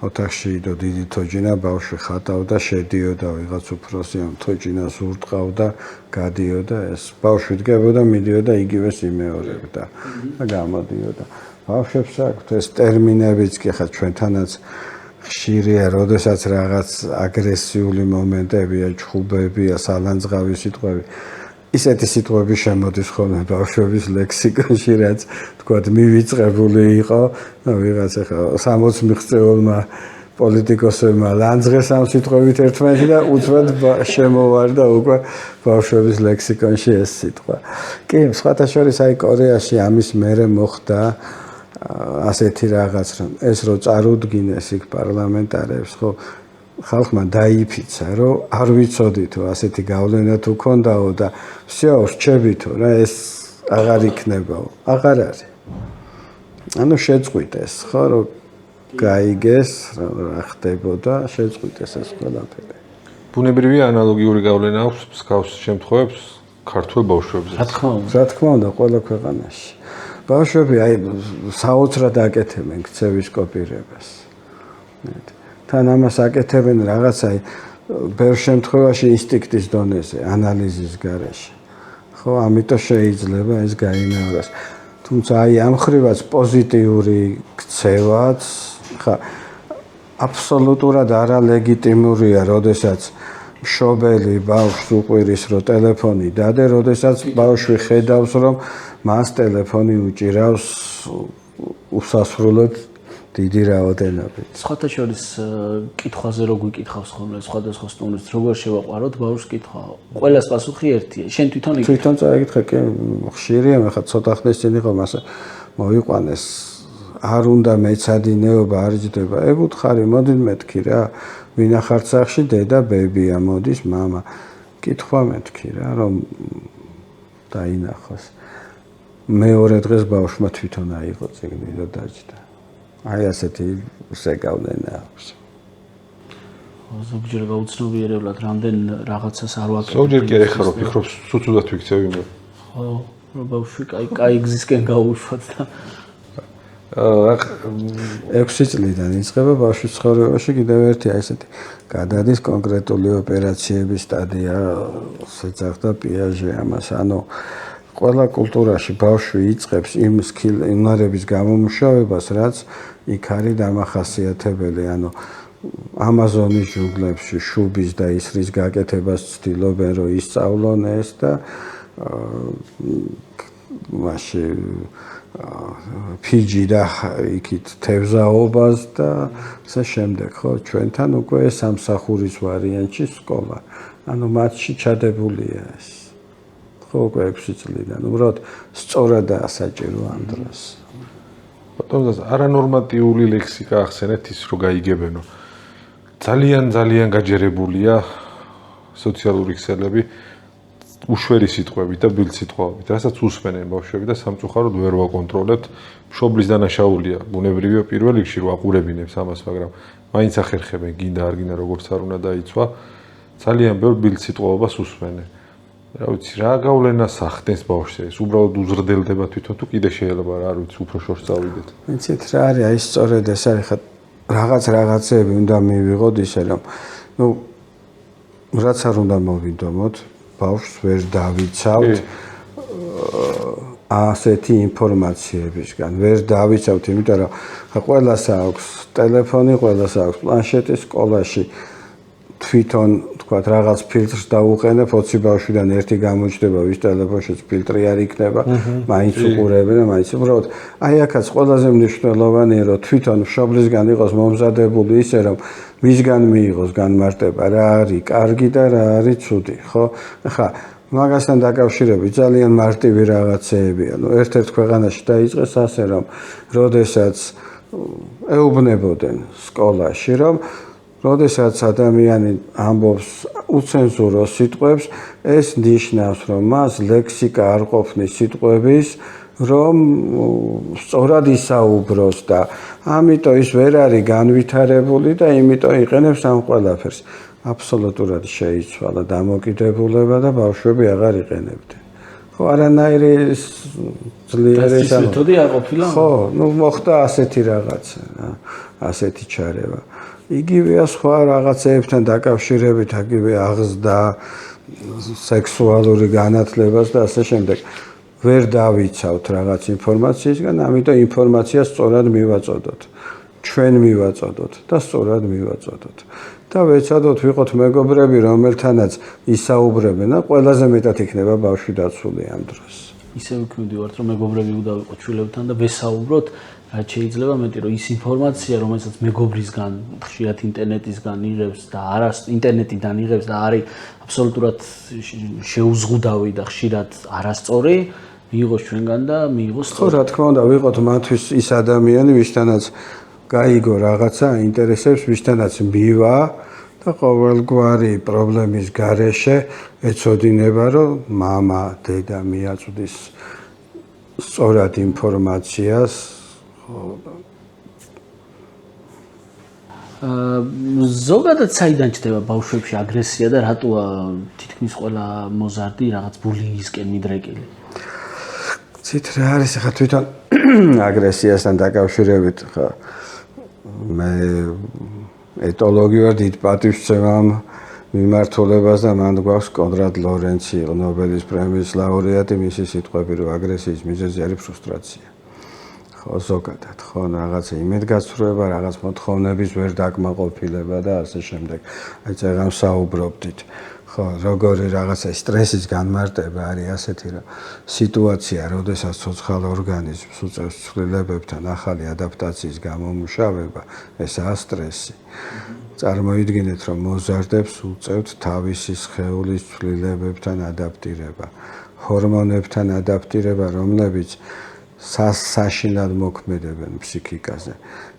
ოთახში იდო დიდი თოჯინა, ბავშვი ხატავდა, შედიოდა ვიღაც უფროსი ამ თოჯინას ურტყავდა, გადიოდა ეს. ბავშვი დგებოდა, მიდიოდა, იგივეს იმეორებდა და გამოდიოდა. ბავშვებს აქვთ ეს ტერმინებიც კი ხა ჩვენთანაც ხშირია, როდესაც რაღაც აგრესიული მომენტებია, ჩხუბებია, სალანძღავი სიტყვები ისეთი სიტყვები შემოდის ხოლმე ბავშვების ლექსიკონში, რაც თქვათ მივიწყებული იყო, ვიღაც ახლა 60 მიღწეულმა პოლიტიკოსებმა ლანძღეს ამ სიტყვებით ერთმანეთი და უცბად შემოვარდა უკვე ბავშვების ლექსიკონში ეს სიტყვა. კი, სხვათა შორის აი კორეაში ამის მერე მოხდა ასეთი რაღაც, რომ ეს რო წარუდგინეს იქ პარლამენტარებს, ხო ხალხმა დაიფიცა, რომ არ ვიცოდითო ასეთი გავლენა თუ ქონდაო და всё, რჩებითო რა ეს აღარ იქნებაო. აღარ არის. ანუ შეწყვიტეს, ხო, რომ გაიგეს რა ხდებოდა, შეწყვიტეს ეს ყველაფერი. ბუნებრივია ანალოგიური გავლენა აქვს მსგავს შემთხვევებს ქართულ ბავშვებზე. რა თქმა უნდა. რა თქმა უნდა, ყველა ქვეყანაში. ბავშვები აი საოცრად აკეთებენ ქცევის კოპირებას. თან ამას აკეთებენ რაღაც აი ბევრ შემთხვევაში ინსტინქტის დონეზე, ანალიზის გარეშე. ხო, ამიტომ შეიძლება ეს გაიმეოროს. თუმცა აი ამ ხრივაც პოზიტიური ქცევაც, ხა აბსოლუტურად არალეგიტიმურია, როდესაც მშობელი ბავშვს უყვირის, რომ ტელეფონი დადე, როდესაც ბავშვი ხედავს, რომ მას ტელეფონი უჭირავს უსასრულოდ დიდი რაოდენობით. სხვათა შორის კითხვაზე რო გვიკითხავს ხოლმე სხვადასხვა სტუმრებს, როგორ შევაყვაროთ ბავშვს კითხვა. ყველას პასუხი ერთია. შენ თვითონ იკითხე. თვითონ წაიკითხე, კი, ხშირია, მე ხა ცოტა ხნის წინ იყო მასე მოიყვანეს. არ უნდა მეცადინეობა არ ჯდება. ებუთხარი, მოდი მეთქი რა. ვინახარ სახში დედა, ბებია, მოდის მამა. კითხვა მეთქი რა, რომ დაინახოს. მეორე დღეს ბავშვმა თვითონ აიღო წიგნი და დაჯდა. აი ასეთი ზეგავლენა აქვს. ზოგჯერ გაუცნობიერებლად რამდენ რაღაცას არ ვაკეთებ. ზოგჯერ კი ეხლა რო ფიქრობს, ცუდად ვიქცევ იმე. ხო, რომ ბავშვი კაი გზისკენ გაუშვათ და 6 წლიდან იწყება ბავშვის ცხოვრებაში კიდევ ერთი აი ესეთი გადადის კონკრეტული ოპერაციების სტადია, სეცახ და პიაჟე ამას, ანუ ყველა კულტურაში ბავშვი იწყებს იმ უნარების გამომუშავებას, რაც იქ არის დამახასიათებელი, ანუ ამაზონის ჯუნგლებში შუბის და ისრის გაკეთებას ცდილობენ, რომ ისწავლონ ეს და მაშინ ფიჯი და იქით თევზაობას და ასე შემდეგ, ხო, ჩვენთან უკვე სამსახურის ვარიანტში სკოლა. ანუ მათში ჩადებულია ეს. ხო, უკვე 6 წლიდან. უბრალოდ სწორადაა საჭირო ამ დროს. ბატონო, არანორმატიული ლექსიკა ახსენეთ ის რო გაიგებენო. ძალიან გაჯერებულია სოციალური ქსელები უშვერი სიტყვებით და ბილ სიტყვებით, რასაც უსმენენ ბავშვები და სამწუხაროდ ვერ ვაკონტროლებთ. მშობლის დანაშაულია, ბუნებრივია პირველ რიგში რო აყურებინებს ამას, მაგრამ მაინც ახერხებენ, გინდა არ გინდა როგორც არ უნდა დაიცვა. ძალიან ბევრ ბილ სიტყვობას უსმენენ. რა ვიცი, რა გავლენას ახდენს ბავშვზე, ეს უბრალოდ უზრდელდება თვითონ თუ კიდე შეიძლება არ ვიცი, უფრო შორს წავიდეთ. ვიცით რა არის, აი სწორედ ეს არის ხა რაღაცეები უნდა მივიღოთ ისე რომ რაც არ უნდა მოვიდომოთ, ბავშვს ვერ დავიცავთ ასეთი ინფორმაციებისგან, ვერ დავიცავთ, იმიტომ რომ ყველას აქვს ტელეფონი, ყველას აქვს პლანშეტი სკოლაში თვითონ თქვა რაღაც ფილტრს დაუყენებ 20 ბავშვიდან ერთი გამოჩნდება ვის ტელეფონშიც ფილტრი არ იქნება მაინც უყურებენ და მაინც უბრალოდ აი აქაც ყველაზე მნიშვნელოვანია რომ თვითონ მშობლისგან იყოს მომზადებული ისე რომ მისგან მიიღოს განმარტება რა არის კარგი და რა არის ცუდი ხო ახლა მაგასთან დაკავშირებით ძალიან მარტივი რაღაცეებია ნუ ერთ-ერთ ქვეყანაში დაიწყეს ასე რომ როდესაც ეუბნებოდნენ სკოლაში რომ როდესაც ადამიანი ამბობს უცენზურო სიტყვებს, ეს ნიშნავს, რომ მას ლექსიკა არ ყოფნის სიტყვების, რომ სწორად ისაუბროს და ამიტომ ის ვერ არის განვითარებული და იმიტომ იყენებს ამ ყველაფერს. აბსოლუტურად შეიცვალა დამოკიდებულება და ბავშვები აღარ იყენებდნენ. ხო, არანაირი ძლიერი მეთოდი არ ყოფილა? ხო, ნუ მოხდა ასეთი რაღაცა, ასეთი ჩარევა. იგივეა სხვა რაღაცეებთან დაკავშირებით, აგივე აღზრდა, სექსუალური განათლებას და ასე შემდეგ. ვერ დავიცავთ რაღაც ინფორმაციისგან, ამიტომ ინფორმაციას სწორად მივაწოდოთ. ჩვენ მივაწოდოთ და სწორად მივაწოდოთ. და ვეცადოთ ვიყოთ მეგობრები, რომელთანაც ისაუბრებენ და ყველაზე მეტად იქნება ბავშვი დაცული ამ დროს. ისე ვიქმნივართ, რომ მეგობრები უნდა ვიყოთ შვილებთან და ვესაუბროთ რაც შეიძლება მეტი რომ ის ინფორმაცია რომელსაც მეგობრისგან ხშირად ინტერნეტისგან იღებს და ინტერნეტიდან იღებს და არის აბსოლუტურად შეუზღუდავი და ხშირად არასწორი მიიღოს ჩვენგან და მიიღოს ხო რა თქმა უნდა ვიყოთ მათთვის ის ადამიანი ვისთანაც გაიგო რაღაცა ინტერესებს ვისთანაც მივა და ყოველგვარი პრობლემის გარეშე ეცოდინება რომ მამა დედა მიაწვდის სწორად ინფორმაციას ზოგადად საიდან ჩდება ბავშვებში აგრესია და რატოა თითქმის ყველა მოზარდი რაღაც ბულინგისკენ მიდრეკილი? ცით რა არის ხა თვითონ აგრესიასთან დაკავშირებით ხა მე ეტოლოგი ვარ დიდ პატივსცემამ მიმართულებას და მან გვაქვს კონრად ლორენცი ნობელის პრემიის ლაურეატი მისი სიტყვები რომ აგრესიის მიზეზი არის ფრუსტრაცია. ხო ზოგადად ხო რაღაცა იმედგაცრუება, რაღაც მოთხოვნების ვერ დაკმაყოფილება და ასე შემდეგ. აი წეგან საუბრობდით. ხო, როგორი რაღაცა სტრესის განმარტება არის ასეთი რომ სიტუაცია, როდესაც ცოცხალ ორგანიზმს უწევს ცვლილებებთან ახალი ადაპტაციის გამომუშავება, ესაა სტრესი. წარმოიდგინეთ, რომ მოზარდებს უწევთ თავისი სხეულის ცვლილებებთან ადაპტირება, ჰორმონებთან ადაპტირება, რომლებიც საშინად მოქმედებენ ფსიქიკაზე.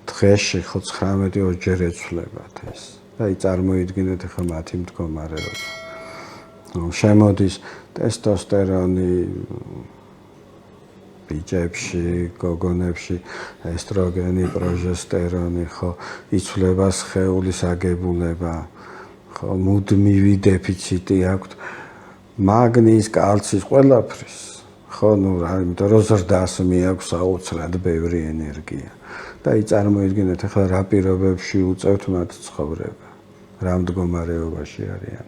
დღეში ხო 19-20 ჯერ ეცვლებათ ეს. და აი წარმოიდგინეთ ახლა მათი მდგომარეობა. შემოდის ტესტოსტერონი ბიჭებში, გოგონებში, ესტროგენი, პროჟესტერონი, ხო, იცვლება სხეულის აგებულება, ხო, მუდმივი დეფიციტი აქვთ მაგნის, კალცის, ყველაფრის. ხო, ну, იმიტომ რომ ზრდას მიაქვს აუცილებლად ბევრი ენერგია. და აი წარმოიდგინეთ ახლა რა პირობებში უწევთ მათ ცხოვრება. რა მდგომარეობაში არიან.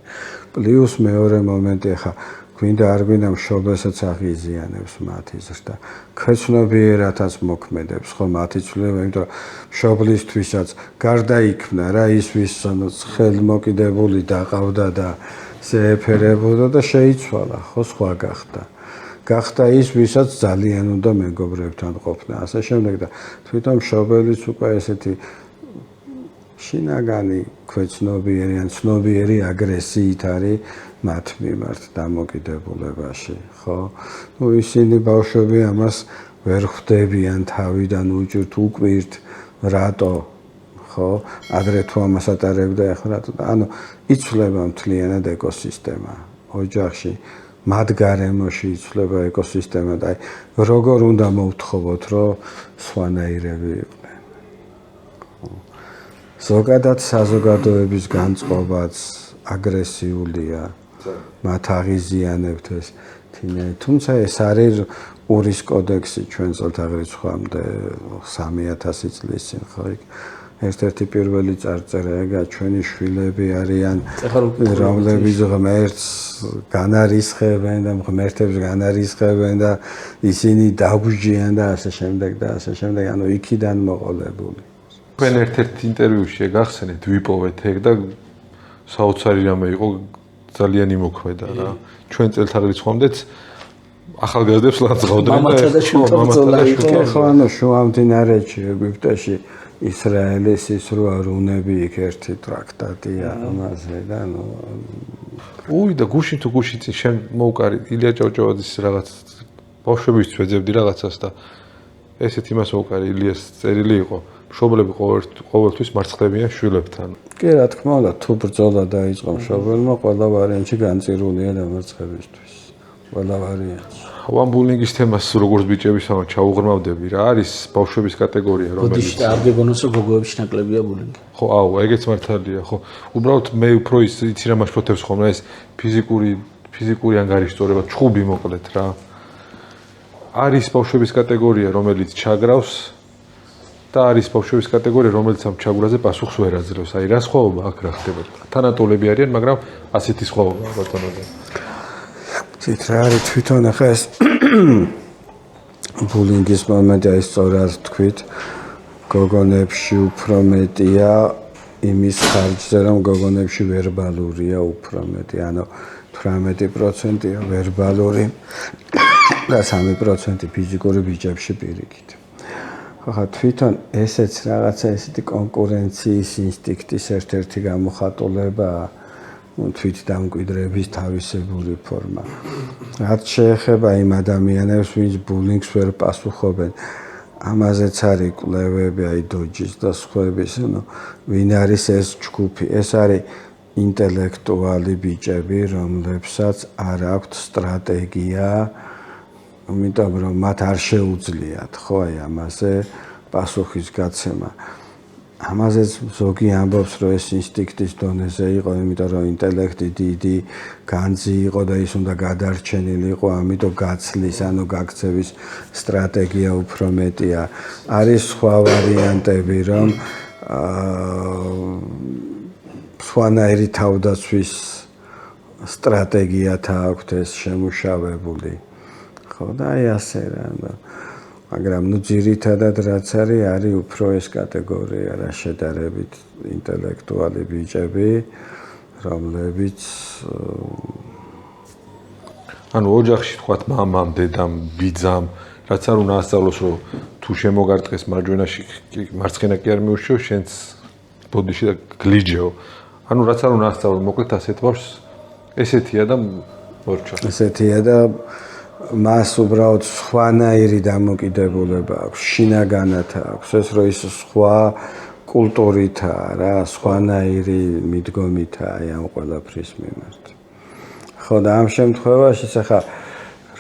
პლუს მეორე მომენტი ახლა გვინდა არ გვინდა მშობელსაც აღიზიანებს მათი ზრდა. ქვეცნობიერათაც მოქმედებს ხო მათი ცვლილება, იმიტომ რომ მშობლისთვისაც გარდაიქმნა რა ის ვის ხელმოკიდებული დაყავდა და შეეფერებოდა და შეიცვალა ხო სხვა გახდა. გახდა ის ვისაც ძალიან უნდა მეგობრებთან ყოფნა. ასე შემდეგ და თვითონ მშობელიც უკვე ესეთი შინაგანი ქვეცნობიერი ან ცნობიერი აგრესიით არის მათ მიმართ დამოკიდებულებაში, ხო? ნუ ისინი ბავშვები ამას ვერ ხვდებიან თავიდან უჭირთ უკვირთ რატო, ხო? ადრე თუ ამას ატარებდა, ახლა რატო? ანუ იცვლება მთლიანად ეკოსისტემა ოჯახში. მათ გარემოში იცვლება ეკოსისტემა და აი როგორ უნდა მოვთხოვოთ, რომ სვანაირები იყვნენ. ზოგადად საზოგადოების განწყობაც აგრესიულია. მათ აღიზიანებთ ეს თუმცა ეს არის ურის კოდექსი ჩვენ წელთაღრიცხვამდე 3000 წლის წინ ხო იქ ერთ-ერთი პირველი წარწერა ეგა ჩვენი შვილები არიან რომლებიც ღმერთს განარისხებენ და ღმერთებს განარისხებენ და ისინი დაგვიჯიან და ასე შემდეგ და ასე შემდეგ ანუ იქიდან მოყოლებული. ჩვენ ერთ-ერთ ინტერვიუში გახსენეთ ვიპოვეთ ეგ და საოცარი რამე იყო ძალიან იმოქმედა რა. ჩვენ წელთაღრიცხვამდეც ახალგაზრდებს ლანძღავდნენ და მამათა და ხო ანუ შუამდინარეთში ეგვიპტეში ისრაელის ის რვა რუნები იქ ერთი ტრაქტატია ამაზე და ნუ უი და გუშინ თუ გუშინ წინ შენ მოუკარი ილია ჭავჭავაძის რაღაც ბავშვებისთვის ვეძებდი რაღაცას და ესეთ იმას მოუკარი ილიას წერილი იყო მშობლები ყოველთვის მარცხდებიან შვილებთან. კი რა თქმა უნდა თუ ბრძოლა დაიწყო მშობელმა ყველა ვარიანტი განწირულია დამარცხებისთვის. ყველა ვარიანტი. ამ ბულინგის თემას როგორც ბიჭების ამან ჩაუღრმავდები რა არის ბავშვების კატეგორია რომელიც არ გეგონოს რომ გოგოებში ნაკლებია ბულინგი. ხო, აუ, ეგეც მართალია, ხო. უბრალოდ მე უფრო იცი რა მაშფოთებს ხოლმე ეს ფიზიკური ანგარიშწორება, ჩხუბი მოკლედ რა. არის ბავშვების კატეგორია რომელიც ჩაგრავს და არის ბავშვების კატეგორია რომელიც ამ ჩაგვრაზე პასუხს ვერ აძლევს. აი რა სხვაობა აქ რა ხდება? თანატოლები არიან, მაგრამ ასეთი სხვაობაა ბატონო. ცით რა არის თვითონ ახლა ეს ბულინგის მომენტი აი სწორად თქვით გოგონებში უფრო მეტია იმის ხარჯზე რომ გოგონებში ვერბალურია უფრო მეტი ანუ 18%-ია ვერბალური და 3% ფიზიკური ბიჭებში პირიქით. ხა თვითონ ესეც რაღაცა ესეთი კონკურენციის ინსტინქტის ერთ-ერთი გამოხატულებაა, თვით დამკვიდრების თავისებური ფორმა. რაც შეეხება იმ ადამიანებს, ვინც ბულინგს ვერ პასუხობენ, ამაზეც არის კვლევები, აი დოჯის და სხვების, ვინ არის ეს ჯგუფი? ეს არის ინტელექტუალი ბიჭები, რომლებსაც არ აქვთ სტრატეგია, იმიტომ რომ მათ არ შეუძლიათ, ხო, აი ამაზე პასუხის გაცემა. ამაზეც ზოგი ამბობს, რომ ეს ინსტინქტის დონეზე იყო, იმიტომ რომ ინტელექტი დიდი განძი იყო და ის უნდა გადარჩენილიყო, ამიტომ გაცლის, გაქცევის სტრატეგია უფრო მეტია. არის სხვა ვარიანტები, რომ სხვანაირი თავდაცვის სტრატეგიათა აქვთ ეს შემუშავებული. ხო და აი ასე რა. მაგრამ ძირითადად რაც არის უფრო ეს კატეგორია რა შედარებით ინტელექტუალი ბიჭები, რომლებიც ოჯახში თქვათ მამამ, დედამ, ბიძამ, რაც არ უნდა ასწავლოს, რომ თუ შემოგარტყეს მარჯვენაში, მარცხენა კი არ მიუშიო, შენც ბოდიში და გლიჯეო. რაც არ უნდა ასწავლოს, მოკლედ ასეთ ბავშვს ესეთია და მორჩა. ესეთია და მას უბრალოდ სხვანაირი დამოკიდებულება აქვს, შინაგანად აქვს, ეს რომ ის სხვა კულტურითაა რა, სხვანაირი მიდგომითაა ამ ყველაფრის მიმართ. ხო და ამ შემთხვევაში ხა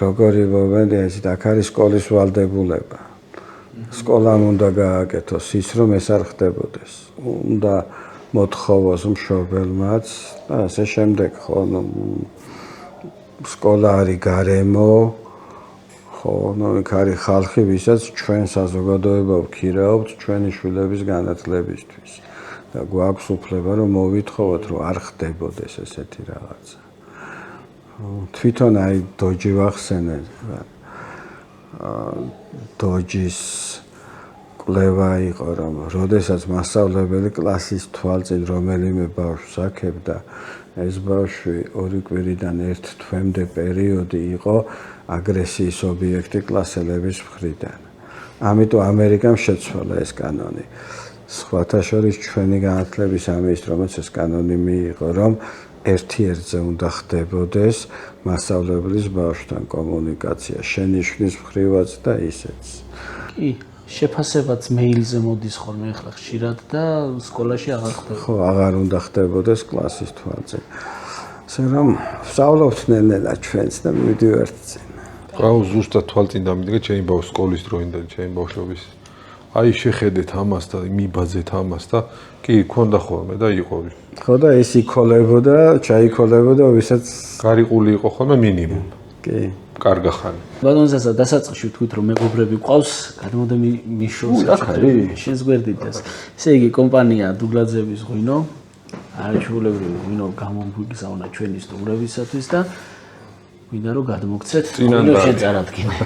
როგორი მომენტია, ისეთ აქ არის სკოლის ვალდებულება. სკოლამ უნდა გააკეთოს ის, რომ ეს არ ხდებოდეს. უნდა მოთხოვოს მშობელმაც და ასე შემდეგ, ხო, სკოლა არის გარემო, ხო, იქ არის ხალხი, ვისაც ჩვენ საზოგადოება ვქირავთ ჩვენი შვილების განათლებისთვის და გვაქვს უფლება, რომ მოვითხოვოთ, რომ არ ხდებოდეს ესეთი რაღაცა. თვითონ აი დოჯი ვახსენე, დოჯის კვლევა იყო, რომ როდესაც მასწავლებელი კლასის თვალწინ რომელიმე ბავშვს აქებდა, ეს ბავშვი 2 კვირიდან 1 თვემდე პერიოდი იყო აგრესიის ობიექტი კლასელების მხრიდან. ამიტომ ამერიკამ შეცვალა ეს კანონი. სხვათა შორის ჩვენი განათლების ამის რომელიც ეს კანონი მიიღო, რომ ერთ-ერთზე უნდა ხდებოდეს მასწავლებლის ბავშვთან კომუნიკაცია, შენიშვნის მხრივაც და ისეც. კი, შეფასებაც მეილზე მოდის ხოლმე ახლა ხშირად და სკოლაში აღარ ხდება. ხო, აღარ უნდა ხდებოდეს კლასის თვალწინ. ასე რომ ვსწავლობთ ნელ-ნელა ჩვენც და მივიდივართ წინ. ყავს ზუსტად თვალწინ დამიდგა ჩემი ბავშვის სკოლის დროინდა, ჩემი ბავშვობის. აი შეხედეთ ამას და მიბაძეთ ამას და კი, ქონდა ხოლმე და იყო. ხო და ეს იქოლებოდა, ჩაიქოლებოდა, ვისაც გარიყული იყო ხოლმე მინიმუმ. კი. კარგა ხანი. ბატონო დასაწყისში ვთქვით რომ მეგობრები ყავს, გადმოდა მიშოვს შენს გვერდით ეს. ესე იგი კომპანია დუგლაძეების ღვინო, არაჩვეულებრივი ღვინო გამოგვიგზავნა ჩვენი სტუმრებისათვის და მინდა რომ გადმოგცეთ ღვინო შეწარადგინე.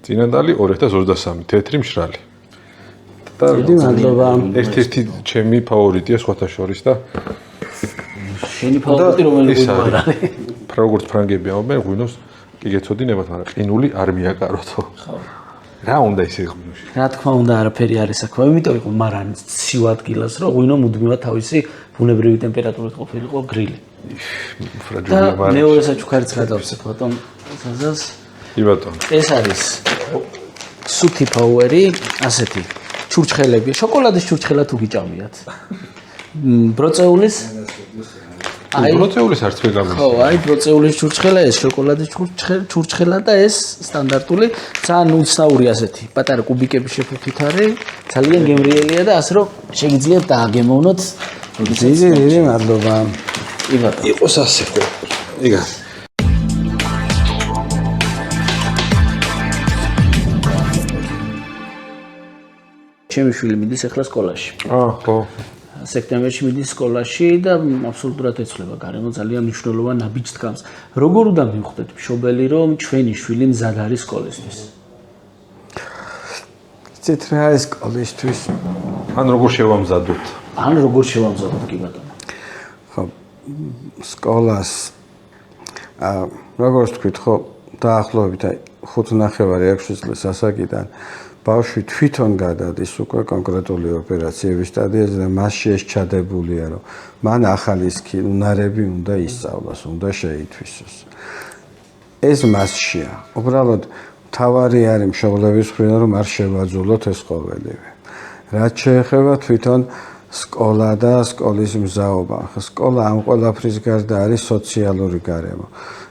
წინანდალი 2023 თეთრი მშრალი. დიდი მადლობა. ერთ-ერთი ჩემი ფავორიტია სხვათა შორის და შენი ფავორიტი რომელი ღვინო არის? როგორც ფრანგები ამბობენ, ღვინოს კი გეცოდინებათ, მაგრამ ყინული არ მიაკაროთო. ხო. რა უნდა ისე ღვინოში? რა თქმა უნდა, არაფერი არის საქმე, იმიტომ იყო მარან ცივა ადგილას, რომ ღვინო მუდმივად თავისი ბუნებრივი ტემპერატურით ყოფილიყო გრილი. ფრაჯული მარანი. მეორე საჩუქარიც გადავცეთ ბატონ ზაზას. კი ბატონო. ეს არის სუთი ფაუერი, ასეთი ჩურჩხელები, შოკოლადის ჩურჩხელა თუ გიჭამიათ. ბროწეულის ბროწეულის არც ვერ გამიშვა. ხო, აი ბროწეულის ჩურჩხელა, ეს შოკოლადის ჩურჩხელა და ეს სტანდარტული, ძალიან უცნაური ასეთი პატარა კუბიკების შეფუთით არის, ძალიან გემრიელია და ასე რომ შეგიძლიათ დააგემოვნოთ. დიდი მადლობა. კი ბატონო. იყოს ასე ხო. იგა. ჩემი შვილი მიდის ახლა სკოლაში. ხო. სექტემბერში მიდის სკოლაში და აბსოლუტურად ეცვლება გარემო ძალიან მნიშვნელოვან ნაბიჯს დგამს. როგორ უნდა მივხვდეთ მშობელი, რომ ჩვენი შვილი მზად არის სკოლისთვის? იცით რა არის სკოლისთვის? ან როგორ შევამზადოთ? ან როგორ შევამზადოთ კი ბატონო? ხო, სკოლას როგორც თქვით, ხო, დაახლოებით 5.5-6 წლის ასაკიდან ბავშვი თვითონ გადადის უკვე კონკრეტული ოპერაციების სტადიაზე და მასში ეს ჩადებულია, რომ მან ახალი უნარები უნდა ისწავლოს, უნდა შეითვისოს. ეს მასშია. უბრალოდ თავარი არის მშობლების მხრიდან, რომ არ შევაძულოთ ეს ყოველივე. რაც შეეხება თვითონ სკოლა და სკოლის მზაობა. სკოლა ამ ყველაფრის გარდა არის სოციალური გარემო,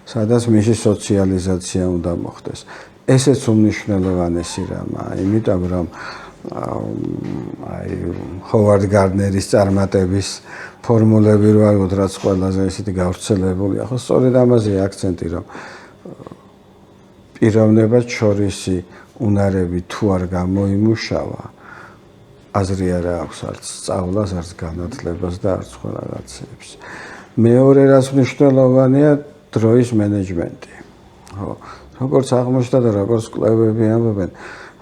სადაც მისი სოციალიზაცია უნდა მოხდეს. ესეც უმნიშვნელოვანესი რამაა, იმიტომ რომ ჰოვარდ გარდნერის წარმატების ფორმულები რო არის, რაც ყველაზე ისეთი გავრცელებულია, ხო, სწორედ ამაზე აქცენტი, რომ პიროვნებად შორისი უნარები თუ არ გამოიმუშავა, აზრი არ აქვს არც სწავლას, არც განათლებას და არც სხვა რაღაცებს. მეორე რაც მნიშვნელოვანია, დროის მენეჯმენტი. ხო, როგორც აღმოჩნდა და როგორც კვლევები ამბობენ,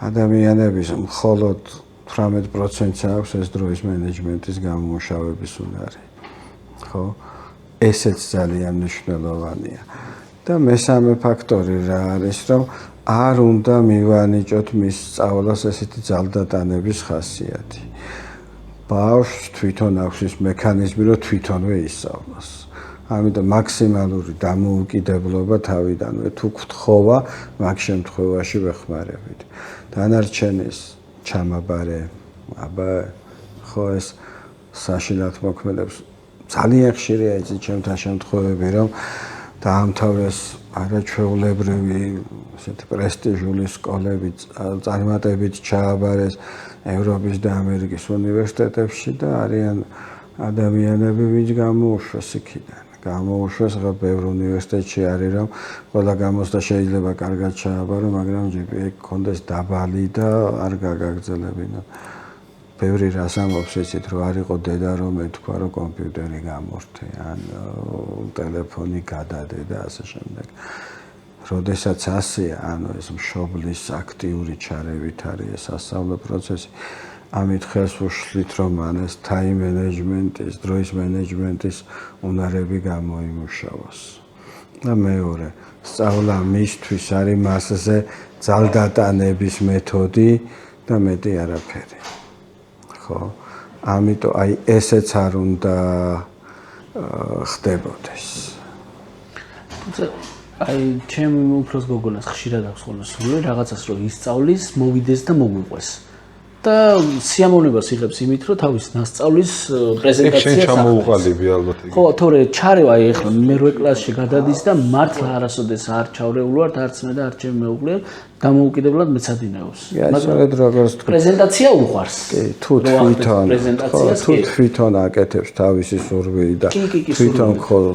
ადამიანების მხოლოდ 18%-ს აქვს ეს დროის მენეჯმენტის გამომუშავების უნარი. ხო, ესეც ძალიან მნიშვნელოვანია. და მესამე ფაქტორი რა არის, რომ არ უნდა მივანიჭოთ მის სწავლას ესეთი ძალდატანების ხასიათი. ბავშვს თვითონ აქვს ის მექანიზმი, რომ თვითონვე ისწავლოს. ამიტომ მაქსიმალური დამოუკიდებლობა თავიდანვე თუ გთხოვა, მაგ შემთხვევაში ვეხმარებით. დანარჩენის ჩამაბარე, ხო ეს საშინაათ მოქმედებს ძალიან ხშირია იცი ჩემთან შემთხვევები, რომ დაამთავრეს არაჩვეულებრივი ესეთი პრესტიჟული სკოლები, წარმატებით ჩააბარეს ევროპის და ამერიკის უნივერსიტეტებში და არიან ადამიანები, ვინც გამოუშვეს იქიდან. გამოუშვეს, რა ბევრ უნივერსიტეტში არის, რომ ყველა გამოსდა შეიძლება კარგად ჩააბარო, მაგრამ GPA გქონდეს დაბალი და არ გაგაგრძელებინა. ბევრი რას ამბობს იცით, რომ არ იყო დედა, რომ ეთქვა, რომ კომპიუტერი გამორთე, ან ტელეფონი გადადე და ასე შემდეგ. როდესაც ასეა, ანუ ეს მშობლის აქტიური ჩარევით არის ეს სასწავლო პროცესი, ამით ხელს უშლით, რომ მან ეს time management-ის, დროის მენეჯმენტის უნარები გამოიმუშავოს. და მეორე, სწავლა მისთვის არის მასზე ძალდატანების მეთოდი და მეტი არაფერი. ხო, ამიტომ აი ესეც არ უნდა ხდებოდეს. აი ჩემი უფროს გოგონას ხშირად აქვს ხოლმე სურვილი რაღაცას რომ ისწავლის, მოვიდეს და მოგვიყვეს. და სიამოვნებას იღებს იმით, რომ თავის ნასწავლის პრეზენტაციას ჩამოუყალიბი ალბათ იგი. ხო, თორე ჩარევა ეხლა მერვე კლასში გადადის და მართლა არასოდეს არ ჩავრეულვართ, არც მე და არც ჩემი მეუღლე დამოუკიდებლად მეცადინეობს. მაგრამ როგორც პრეზენტაცია უყვარს. კი, თუ თვითონ აკეთებს თავისი სურვილი და თვითონ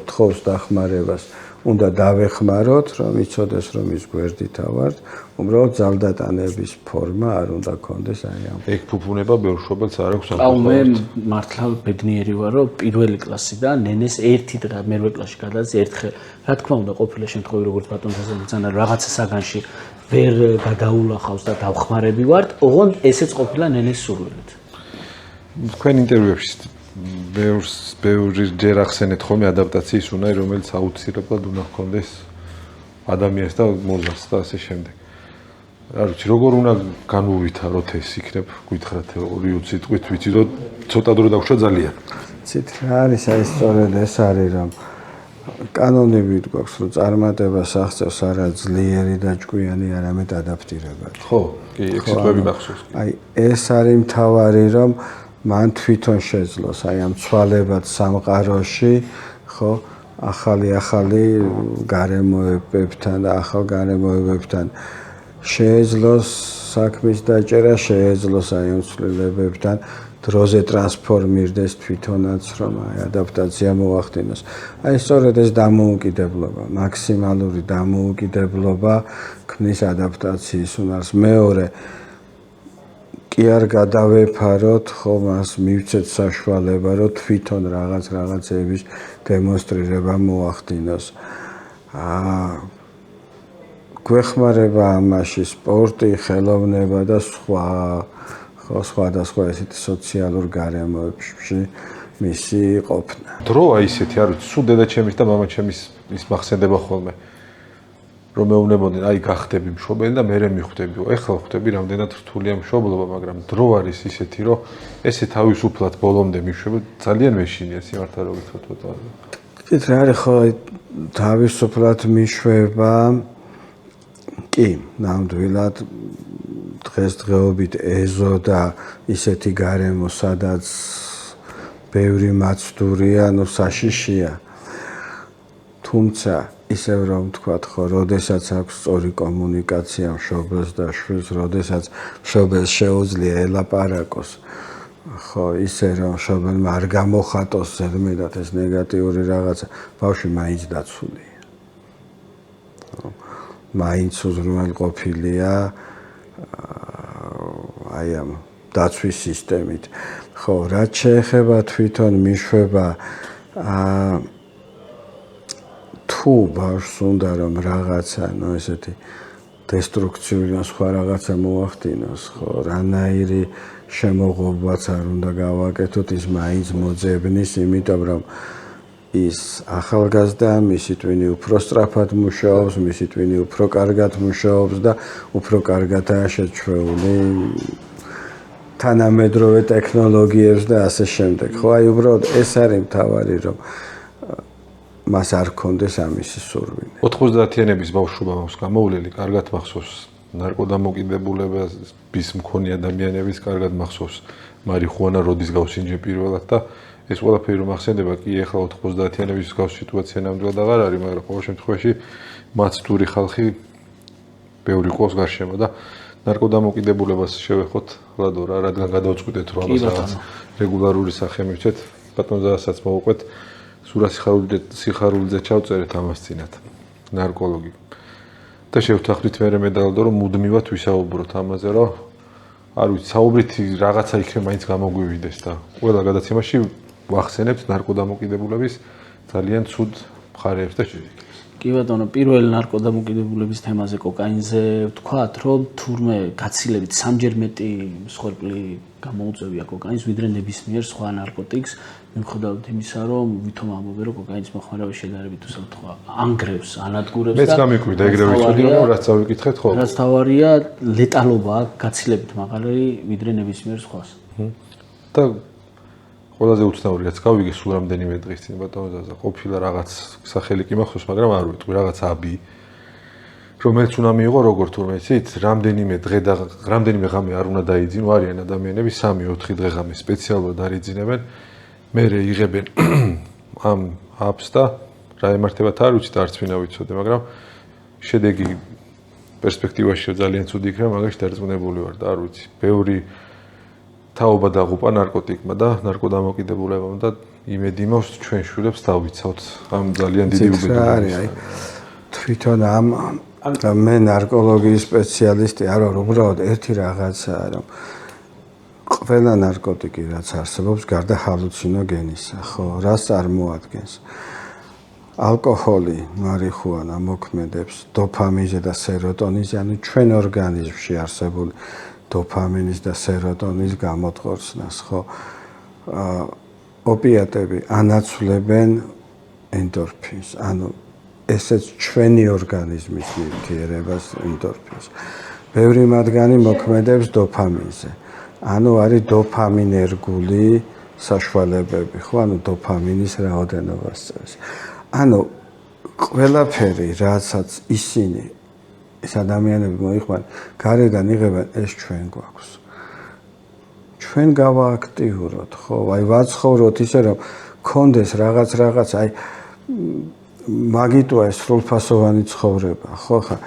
თხოვს დახმარებას, უნდა დავეხმაროთ, რომ იცოდეს, რომ ის გვერდით ავართ, უბრალოდ ძალდატანების ფორმა არ უნდა გქონდეს აი ამ. ეგ ფუფუნება ბევრ მშობელს არ აქვს ამ აუ მე მართლა ბედნიერი ვარ, რომ პირველი კლასიდან ნენეს ერთი დღე მერვე კლასში გადადის ერთხელ. რა თქმა უნდა, ყოფილი შემთხვევები როგორც ბატონ თასალიცანა რაღაცა საგანში ვერ გადაულახავს და დავხმარები ვართ, ოღონდ ესეც ყოფილა ნენეს სურვილით. თქვენ ინტერვიუებში ბევრი ჯერ ახსენეთ ხოლმე ადაპტაციის უნარი, რომელიც აუცილებლად უნდა ჰქონდეს ადამიანს და მოზარდს და ასე შემდეგ. არ ვიცი, როგორ უნდა განუვითაროთ ეს იქნებ, გითხრათ თეორიულ სიტყვით, ვიცი რომ ცოტა დრო დაგვშვა ძალიან. ცით რა არის აი სწორედ ეს არის, რომ კანონებით გვაქვს, რომ წარმატებას აღწევს არა ძლიერი და ჭკვიანი, არამედ ადაპტირებადი. ხო, კი, ეგ სიტყვები მახსოვს. აი ეს არის მთავარი, რომ მან თვითონ შეძლოს აი ამ ცვალებად სამყაროში, ხო, ახალი გარემოებებთან და ახალ გარემოებებთან შეეძლოს საქმის დაჭერა, შეეძლოს აი ამ ცვლილებებთან დროზე ტრანსფორმირდეს თვითონაც, რომ აი ადაპტაცია მოახდინოს. აი სწორედ ეს დამოუკიდებლობა, მაქსიმალური დამოუკიდებლობა ქმნის ადაპტაციის უნარს. მეორე კი არ გადავეფაროთ, ხო, მას მივცეთ საშუალება, რომ თვითონ რაღაცების დემონსტრირება მოახდინოს. გვეხმარება ამაში სპორტი, ხელოვნება და სხვადასხვა ესეთი სოციალურ გარემოებში მისი ყოფნა. დრო აი ისეთი არის, სულ დედაჩემის და მამაჩემის ის მახსენდება ხოლმე. რომ მეუბნებოდნენ, აი გახდები მშობელი და მე მიხვდებიო. ეხლა ხვდები რამდენად რთულია მშობლობა, მაგრამ დრო არის ისეთი, რომ ესე თავისუფლად ბოლომდე მიშვება, ძალიან მეშინია სიმართლე რომ ვთქვათ. კეთ რა არის ხო თავისუფლად მიშვება კი, ნამდვილად დღესდღეობით ეზო და ისეთი გარემო, სადაც ბევრი მაცდურია, საშიშია. თუმცა ისევ რომ ვთქვათ ხო, როდესაც აქვს სწორი კომუნიკაცია მშობელს და შვილს, როდესაც მშობელს შეუძლია ელაპარაკოს, ხო, ისე რომ მშობელმა არ გამოხატოს ზედმეტად ეს ნეგატიური რაღაცა, ბავშვი მაინც დაცულია. მაინც უზრუნველყოფილია აი ამ დაცვის სისტემით. ხო, რაც შეეხება თვითონ მიშვება თუ ბავშვს უნდა რომ რაღაცა, ესეთი დესტრუქციული ან სხვა რაღაცა მოახდინოს, ხო, რანაირი შემოღობაც არ უნდა გავაკეთოთ, ის მაინც მოძებნის, იმიტომ რომ ის ახალგაზრდა, მისი ტვინი უფრო სწრაფად მუშაობს, მისი ტვინი უფრო კარგად მუშაობს და უფრო კარგადაა შეჩვეული თანამედროვე ტექნოლოგიებს და ასე შემდეგ. ხო, აი უბრალოდ ეს არის მთავარი, რომ მას არ ქონდეს ამისი სურვილი. 90-იანების ბავშვობა მაქვს გამოვლელი, კარგად მახსოვს ნარკოდამოკიდებულების მქონე ადამიანების, კარგად მახსოვს მარიხუანა როდის გავსინჯე პირველად და ეს ყველაფერი რომ ახსენდება, კი ეხლა 90-იანების მსგავსი სიტუაცია ნამდვილად აღარ არის, მაგრამ ყოველ შემთხვევაში მაცდური ხალხი ბევრი ყავს გარშემო და ნარკოდამოკიდებულებას შევეხოთ ლადო რა, რადგან გადავწყვიტეთ რომ ამას რაღაც რეგულარული სახე მივცეთ, ბატონ ზაასაც მოვუყვეთ, სურა სიხარულიძე ჩავწერეთ ამას წინათ, ნარკოლოგი. და შევთანხმდით მე დალდო რომ მუდმივად ვისაუბროთ ამაზე, რომ არ ვიცი, საუბრითი რაღაცა იქნება მაინც გამოგვივიდეს და ყველა გადაცემაში ვახსენებთ ნარკოდამოკიდებულების ძალიან ცუდ მხარეებს და შედეგებს. კი ბატონო, პირველ ნარკოდამოკიდებულების თემაზე კოკაინზე ვთქვათ, რომ თურმე გაცილებით სამჯერ მეტი მსხვერპლი გამოუწევია კოკაინს, ვიდრე ნებისმიერ სხვა ნარკოტიკს, მიუხედავად იმისა, რომ ვითომ ამბობენ, რომ კოკაინის მოხმარავე შედარებით უსაფრთხოა. ანგრევს, ანადგურებს და მეც გამიკვირდა ეგრევე ვიცოდი, რომ რაც წავიკითხეთ ხოლმე. რაც თავარია, ლეტალობა გაცილებით მაღალი ვიდრე ნებისმიერ სხვას. და ყველაზე უცნაური რაც გავიგე სულ რამდენიმე დღის წინ ბატონო ზაზა, ყოფილა რაღაც სახელი კი მახსოვს, მაგრამ არ ვიტყვი, რაღაც აბი რომელიც უნდა მიიღო როგორ თურმე იცით, რამდენიმე დღე და რამდენიმე ღამე არ უნდა დაიძინო, არიან ადამიანები 3-4 დღე ღამე სპეციალურად არ იძინებენ, მერე იღებენ ამ აპს და რა ემართებათ არ ვიცით, არც ვინა ვიცოდე, მაგრამ შედეგი პერსპექტივაში ძალიან ცუდი იქნება, მაგაში დარწმუნებული ვარ და არ ვიცი, ბევრი თაობა დაღუპა ნარკოტიკმა და ნარკოდამოკიდებულებამ და იმედი მაქვს ჩვენ შვილებს დავიცავთ ამ ძალიან დიდი უბედურებისგან. თვითონ ამ მე ნარკოლოგიის სპეციალისტი არ ვარ, უბრალოდ ერთი რაღაცაა, რომ ყველა ნარკოტიკი რაც არსებობს, გარდა ჰალუცინოგენისა, ხო, რას წარმოადგენს? ალკოჰოლი, მარიხუანა მოქმედებს დოფამინზე და სეროტონინზე, ანუ ჩვენ ორგანიზმში არსებული დოფამინის და სეროტონის გამოწყორცნას, ხო? ოპიატები ანაცვლებენ ენდორფინს, ანუ ესეც ჩვენი ორგანიზმის ნივთიერებას ენდორფინს. ბევრი მათგანი მოქმედებს დოფამინზე. ანუ არის დოფამინერგული საშუალებები, ხო, ანუ დოფამინის რაოდენობას წევს. ანუ ყველაფერი, რასაც ისინი ეს ადამიანები მოიხმარენ, გარედან იღებენ, ეს ჩვენ გვაქვს. ჩვენ გავააქტიუროთ, ხო, აი ვაცხოვროთ ისე, რომ კონდეს რაღაც, აი მაგიტოა ეს სრულფასოვანი ცხოვრება, ხო ხა?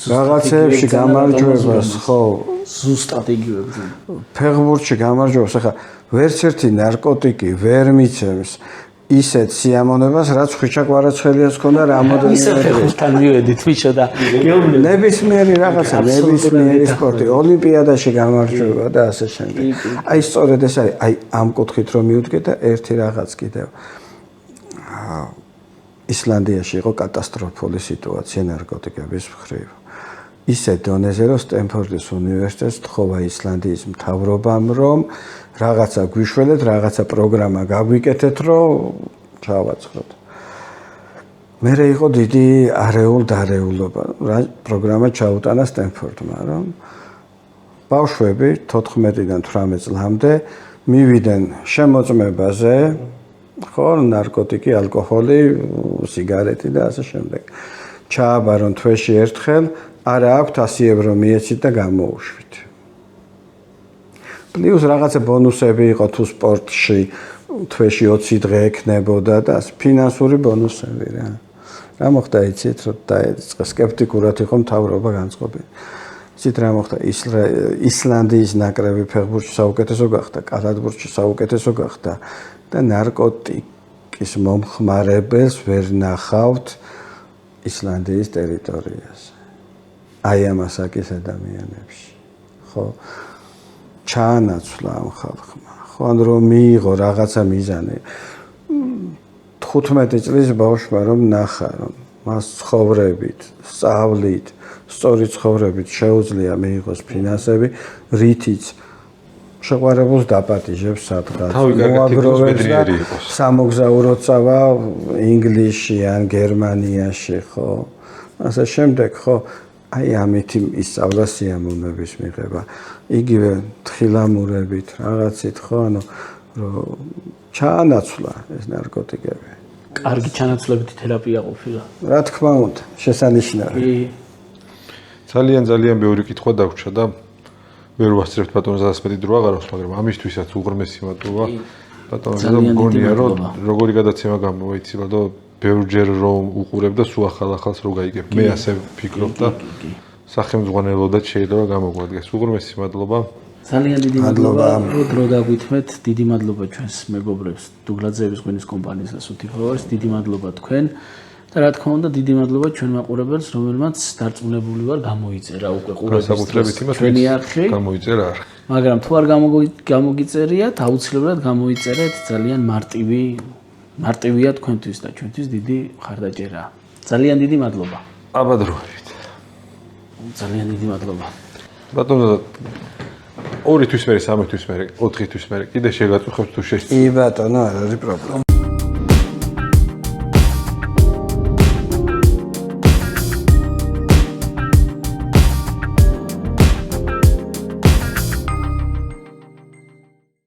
რაღაცეებში გამარჯვებას, ხო, ზუსტად იგივე. ფეხბურთში გამარჯვებას, ხა, ვერც ერთი ნარკოტიკი ვერ მიცემს ისეთ სიამონებას, რაც ხვიჩაკვარაცხელიას ჰქონდა რამოდენიმე ისე ფეხბურთთან მივედით ვიჩო და ნებისმიერი რაღაცა, ნებისმიერი სპორტი, ოლიმპიადაში გამარჯვება და ასე შემდეგ. აი სწორედ ეს არის, აი ამ კუთხით რომ მივდგეთ და ერთი რაღაც კიდევ. ისლანდიაში იყო კატასტროფული სიტუაცია ნარკოტიკების მხრივ. ისე დონეზე, რომ სტენფორდის უნივერსიტეტს თხოვა ისლანდიის მთავრობამ, რომ რაღაცა გვიშველეთ, რაღაცა პროგრამა გაგვიკეთეთ, რომ ჩავაცხოთ. მერე იყო დიდი არეულ-დარეულობა. პროგრამა ჩაუტანა სტენფორდმა, რომ ბავშვები 14-დან 18 წლამდე მივიდნენ შემოწმებაზე, ხო, ნარკოტიკი, ალკოჰოლი, სიგარეტი და ასე შემდეგ. ჩააბარონ თვეში ერთხელ, არა აქვთ 100 ევრო მიეცით და გამოუშვით. პლუს რაღაცა ბონუსები იყო თუ სპორტში თვეში 20 დღე ექნებოდა და ფინანსური ბონუსები რა. რა მოხდა იცით, რომ დაიწყო სკეპტიკურად იყო მთავრობა განწყობილი. იცით რა მოხდა ისლანდიის ნაკრები ფეხბურთში საუკეთესო გახდა, კალათბურთში საუკეთესო გახდა და ნარკოტიკის მომხმარებელს ვერ ნახავთ ისლანდიის ტერიტორიაზე. აი ამ ასაკის ადამიანებში. ხო? ჩაანაცვლა ამ ხალხმა. ხო, ან რომ მიიღო რაღაცა მიზანი. 15 წლის ბავშვმა რომ ნახა, რომ მას ცხოვრებით, სწავლით, სწორი ცხოვრებით შეუძლია მიიღოს ფინანსები, რითიც შეყვარებულს დაპატიჟებს სადღაც. მოაგროვებს და სამოგზაუროდ წავა ინგლისში ან გერმანიაში, ხო? ასე შემდეგ, ხო? აი ამითი ისწავლა სიამოვნების მიღება. იგივე თხილამურებით, რაღაცით, ხო, ანუ რომ ჩაანაცვლა ეს ნარკოტიკები. კარგი ჩანაცვლებითი თერაპია ყოფილა. რა თქმა უნდა, შესანიშნავი. ძალიან ბევრი კითხვა დაგვრჩა და ვერ ვასწრებთ ბატონო ზასმეტი დრო აღარ აქვს, მაგრამ ამისთვისაც უღრმესი მადლობა. ბატონო და მგონია რომ როგორი გადაცემა გამოიწილა და ბევრჯერ რომ უყურებ და სულ ახალს რო გაიგებ. მე ასე ვფიქრობ და სახელმძღვანელოდაც შეიძლება გამოგვადგეს. უღრმესი მადლობა. ძალიან დიდი მადლობა, რომ დრო დაგვითმეთ. დიდი მადლობა ჩვენს მეგობრებს დუგლაძეების ღვინის კომპანიას და სუთიფოვარს. დიდი მადლობა თქვენ. და რა თქმა უნდა, დიდი მადლობა ჩვენ მაყურებელს, რომელმაც დარწმუნებული ვარ გამოიწერა უკვე ყურების ჩვენი არხი. გამოიწერა არხი. მაგრამ თუ არ გამოგიწერიათ, აუცილებლად გამოიწერეთ, ძალიან მარტივია თქვენთვის და ჩვენთვის დიდი მხარდაჭერაა. ძალიან დიდი მადლობა. აბადროებით. ძალიან დიდი მადლობა. ბატონო 2 თვის მერე, 3 თვის მერე, 4 თვის მერე კიდე შეგაწუხებთ თუ შეშ. კი ბატონო, არ არის პრობლემა.